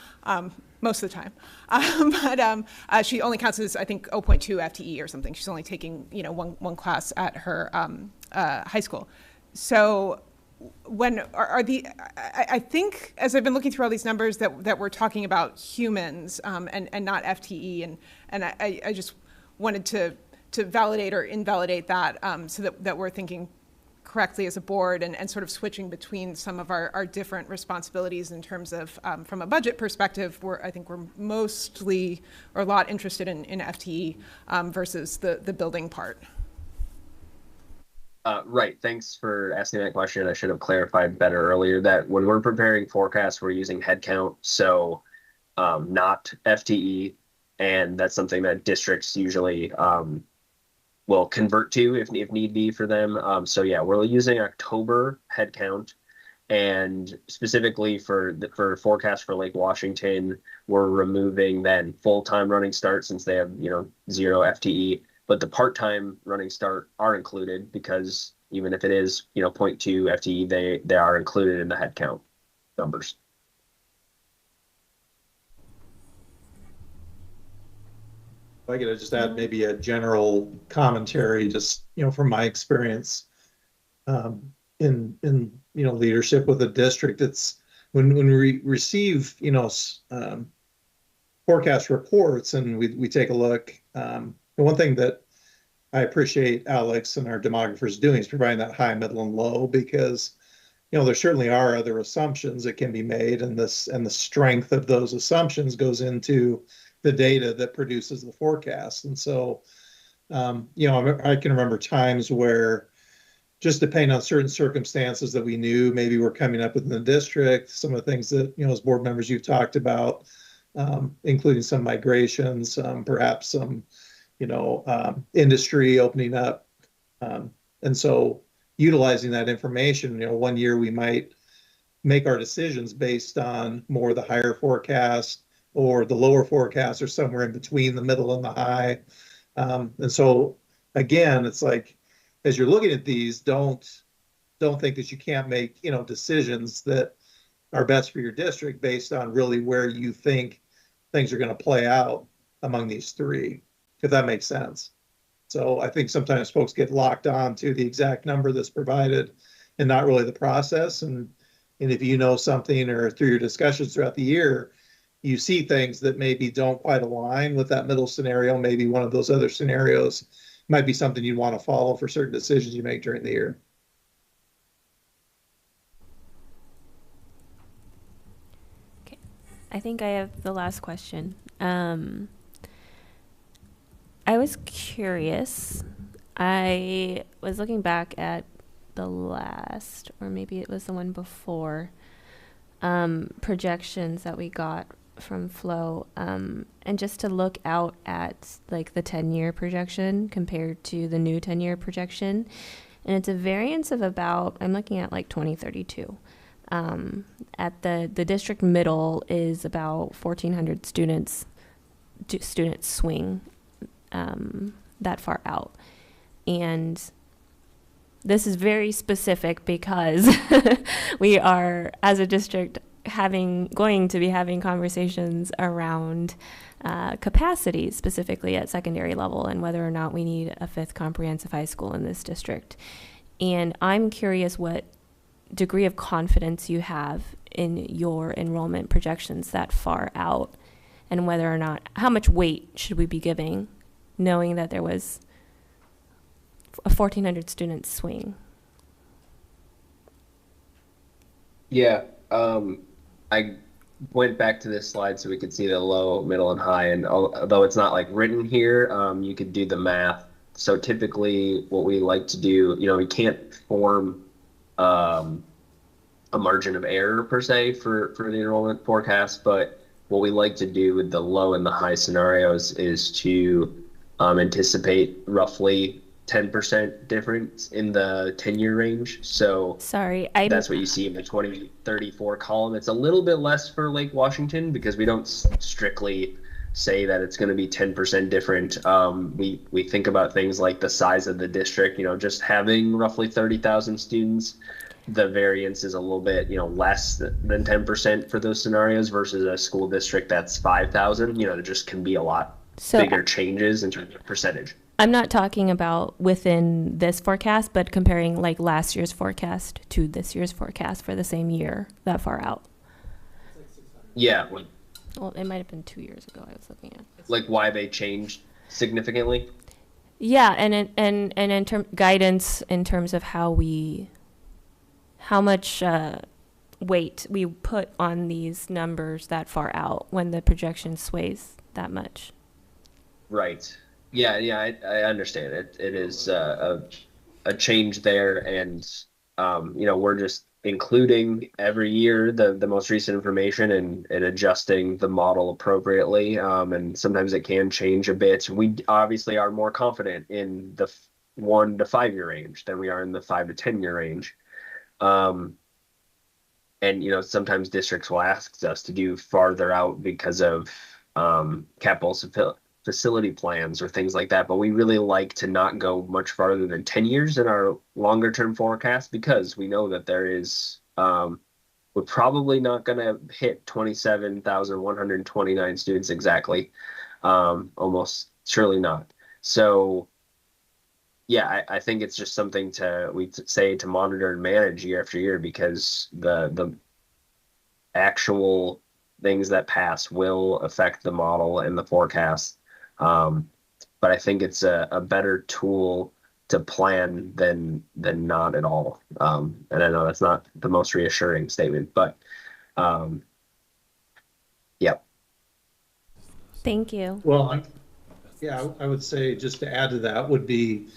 most of the time, but she only counts as, I think, 0.2 FTE or something. She's only taking one class at her high school. So I think as I've been looking through all these numbers that we're talking about humans and not FTE, and I just wanted to validate or invalidate that so that we're thinking correctly as a board and sort of switching between some of our different responsibilities in terms of from a budget perspective, I think we're mostly or a lot interested in FTE versus the building part. Right. Thanks for asking that question. I should have clarified better earlier that when we're preparing forecasts, we're using headcount, so not FTE, and that's something that districts usually will convert to if need be for them. So yeah, we're using October headcount, and specifically for forecast for Lake Washington, we're removing then full-time Running Start since they have 0 FTE. But the part-time Running Start are included because even if it is 0.2 FTE, they are included in the headcount numbers. If I could just add maybe a general commentary, just from my experience in leadership with a district. It's when we receive forecast reports and we take a look. The one thing that I appreciate Alex and our demographers doing is providing that high, middle, and low, because there certainly are other assumptions that can be made, and the strength of those assumptions goes into the data that produces the forecast. And so, I can remember times where, just depending on certain circumstances that we knew maybe were coming up within the district, some of the things that, as board members you've talked about, including some migrations, perhaps some, industry opening up. And so utilizing that information, one year we might make our decisions based on more the higher forecast, or the lower forecast, or somewhere in between the middle and the high. And so again, it's like, as you're looking at these, don't think that you can't make, decisions that are best for your district based on really where you think things are going to play out among these three, if that makes sense. So I think sometimes folks get locked on to the exact number that's provided and not really the process. And if you know something, or through your discussions throughout the year, you see things that maybe don't quite align with that middle scenario, maybe one of those other scenarios might be something you want to follow for certain decisions you make during the year. Okay, I think I have the last question. I was curious. I was looking back at the last, or maybe it was the one before, projections that we got from Flow, and just to look out at like the 10-year projection compared to the new 10-year projection, and it's a variance of about, I'm looking at like 2032. At the district middle is about 1,400 students swing that far out, and this is very specific because we are, as a district, going to be having conversations around capacity, specifically at secondary level, and whether or not we need a 5th comprehensive high school in this district. And I'm curious what degree of confidence you have in your enrollment projections that far out, and whether or not, how much weight should we be giving, knowing that there was a 1,400 student swing. Yeah, I went back to this slide so we could see the low, middle, and high. And although it's not like written here, you could do the math. So typically what we like to do, we can't form a margin of error per se for the enrollment forecast, but what we like to do with the low and the high scenarios is to anticipate roughly 10% difference in the 10-year range. So sorry, that's what you see in the 2034 column. It's a little bit less for Lake Washington because we don't strictly say that it's going to be 10% different. We think about things like the size of the district, just having roughly 30,000 students. The variance is a little bit, less than 10% for those scenarios versus a school district that's 5,000. There just can be a lot bigger changes in terms of percentage. I'm not talking about within this forecast, but comparing like last year's forecast to this year's forecast for the same year that far out. Yeah. Well, it might have been 2 years ago I was looking at. Like why they changed significantly? Yeah, and in guidance in terms of how much weight we put on these numbers that far out when the projection sways that much. Right. Yeah, I understand it. It is a change there, and we're just including every year the most recent information and adjusting the model appropriately. And sometimes it can change a bit. We obviously are more confident in the 1 to 5 year range than we are in the 5 to 10 year range. And sometimes districts will ask us to do farther out because of capital facility plans or things like that, but we really like to not go much farther than 10 years in our longer term forecast, because we know that there is we're probably not going to hit 27,129 students exactly, almost surely not. So yeah, I think it's just something we say to monitor and manage year after year, because the actual things that pass will affect the model and the forecast. But I think it's a better tool to plan than not at all. And I know that's not the most reassuring statement, but yep. Thank you. Well, I would say, just to add to that, would be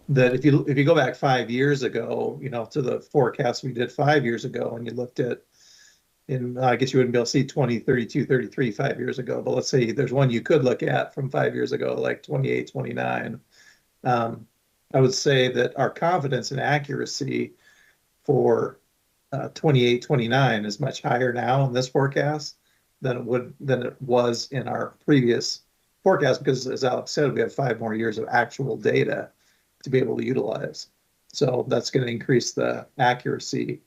that if you go back 5 years ago, to the forecast we did 5 years ago, and you looked at, I guess you wouldn't be able to see 20, 32, 33 5 years ago, but let's say there's one you could look at from 5 years ago, like 28, 29. I would say that our confidence and accuracy for 28, 29 is much higher now in this forecast than it was in our previous forecast, because, as Alex said, we have 5 more years of actual data to be able to utilize. So that's going to increase the accuracy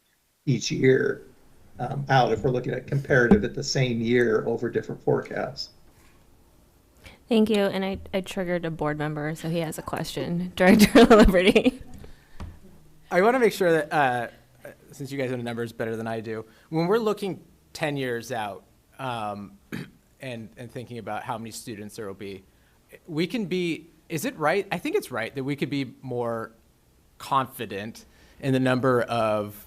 each year out if we're looking at comparative at the same year over different forecasts. Thank you. And I triggered a board member, so he has a question. Director Liberty. I want to make sure that, since you guys know the numbers better than I do, when we're looking 10 years out and thinking about how many students there will be, we can be, is it right? I think it's right that we could be more confident in the number of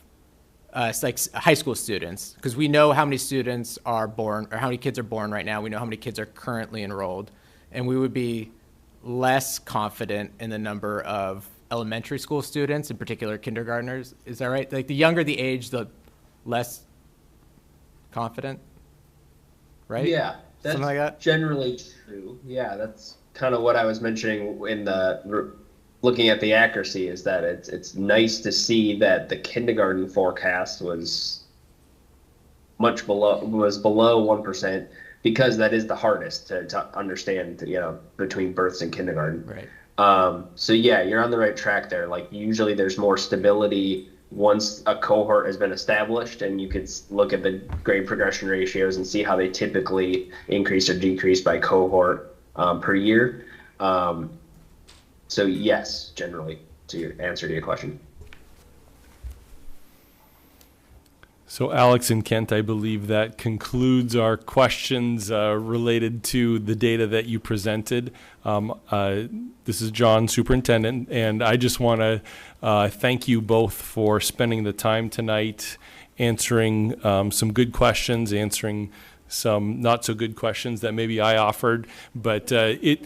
like high school students, because we know how many students are born, or how many kids are born right now. We know how many kids are currently enrolled, and we would be less confident in the number of elementary school students, in particular kindergartners. Is that right? Like, the younger the age, the less confident, right? Yeah, that's Something like that? generally true. Yeah, that's kind of what I was mentioning in looking at the accuracy, is that it's nice to see that the kindergarten forecast was below 1%, because that is the hardest to understand, between births and kindergarten. Right. So yeah, you're on the right track there. Like, usually there's more stability once a cohort has been established, and you could look at the grade progression ratios and see how they typically increase or decrease by cohort per year. So yes, generally, to your answer to your question. So Alex and Kent, I believe that concludes our questions related to the data that you presented. This is John, Superintendent, and I just want to thank you both for spending the time tonight, answering some good questions, answering some not so good questions that maybe I offered, but the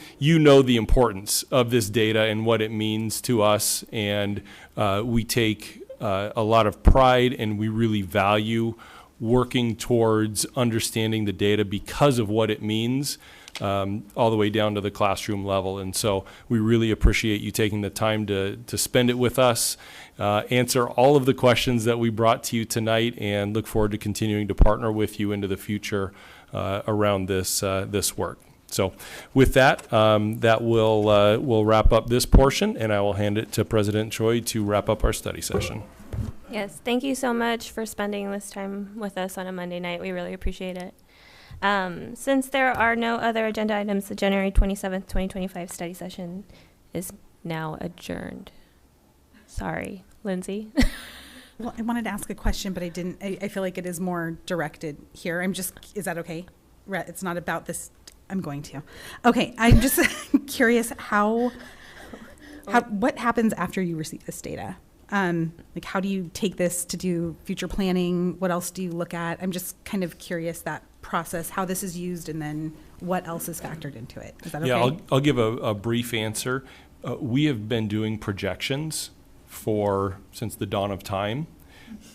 importance of this data and what it means to us, and we take a lot of pride, and we really value working towards understanding the data because of what it means, all the way down to the classroom level. And so we really appreciate you taking the time to spend it with us, answer all of the questions that we brought to you tonight, and look forward to continuing to partner with you into the future around this work. So with that, we'll wrap up this portion, and I will hand it to President Choi to wrap up our study session. Yes, thank you so much for spending this time with us on a Monday night. We really appreciate it. Since there are no other agenda items, the January 27th, 2025 study session is now adjourned. Sorry, Lindsay. Well, I wanted to ask a question, but I didn't. I feel like it is more directed here. Is that okay? It's not about this. I'm going to. Okay, I'm just curious what happens after you receive this data? Like, how do you take this to do future planning? What else do you look at? I'm just kind of curious that process, how this is used, and then what else is factored into it. Is that okay? Yeah, I'll give a brief answer. We have been doing projections since the dawn of time.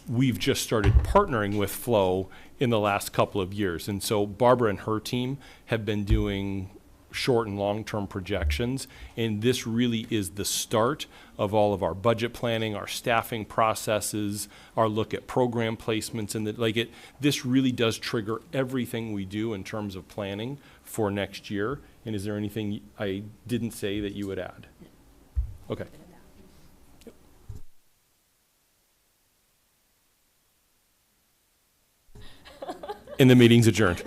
We've just started partnering with Flow in the last couple of years. And so Barbara and her team have been doing short and long-term projections, and this really is the start of all of our budget planning, our staffing processes, our look at program placements, and this really does trigger everything we do in terms of planning for next year. And is there anything I didn't say that you would add? Okay. And the meeting's adjourned.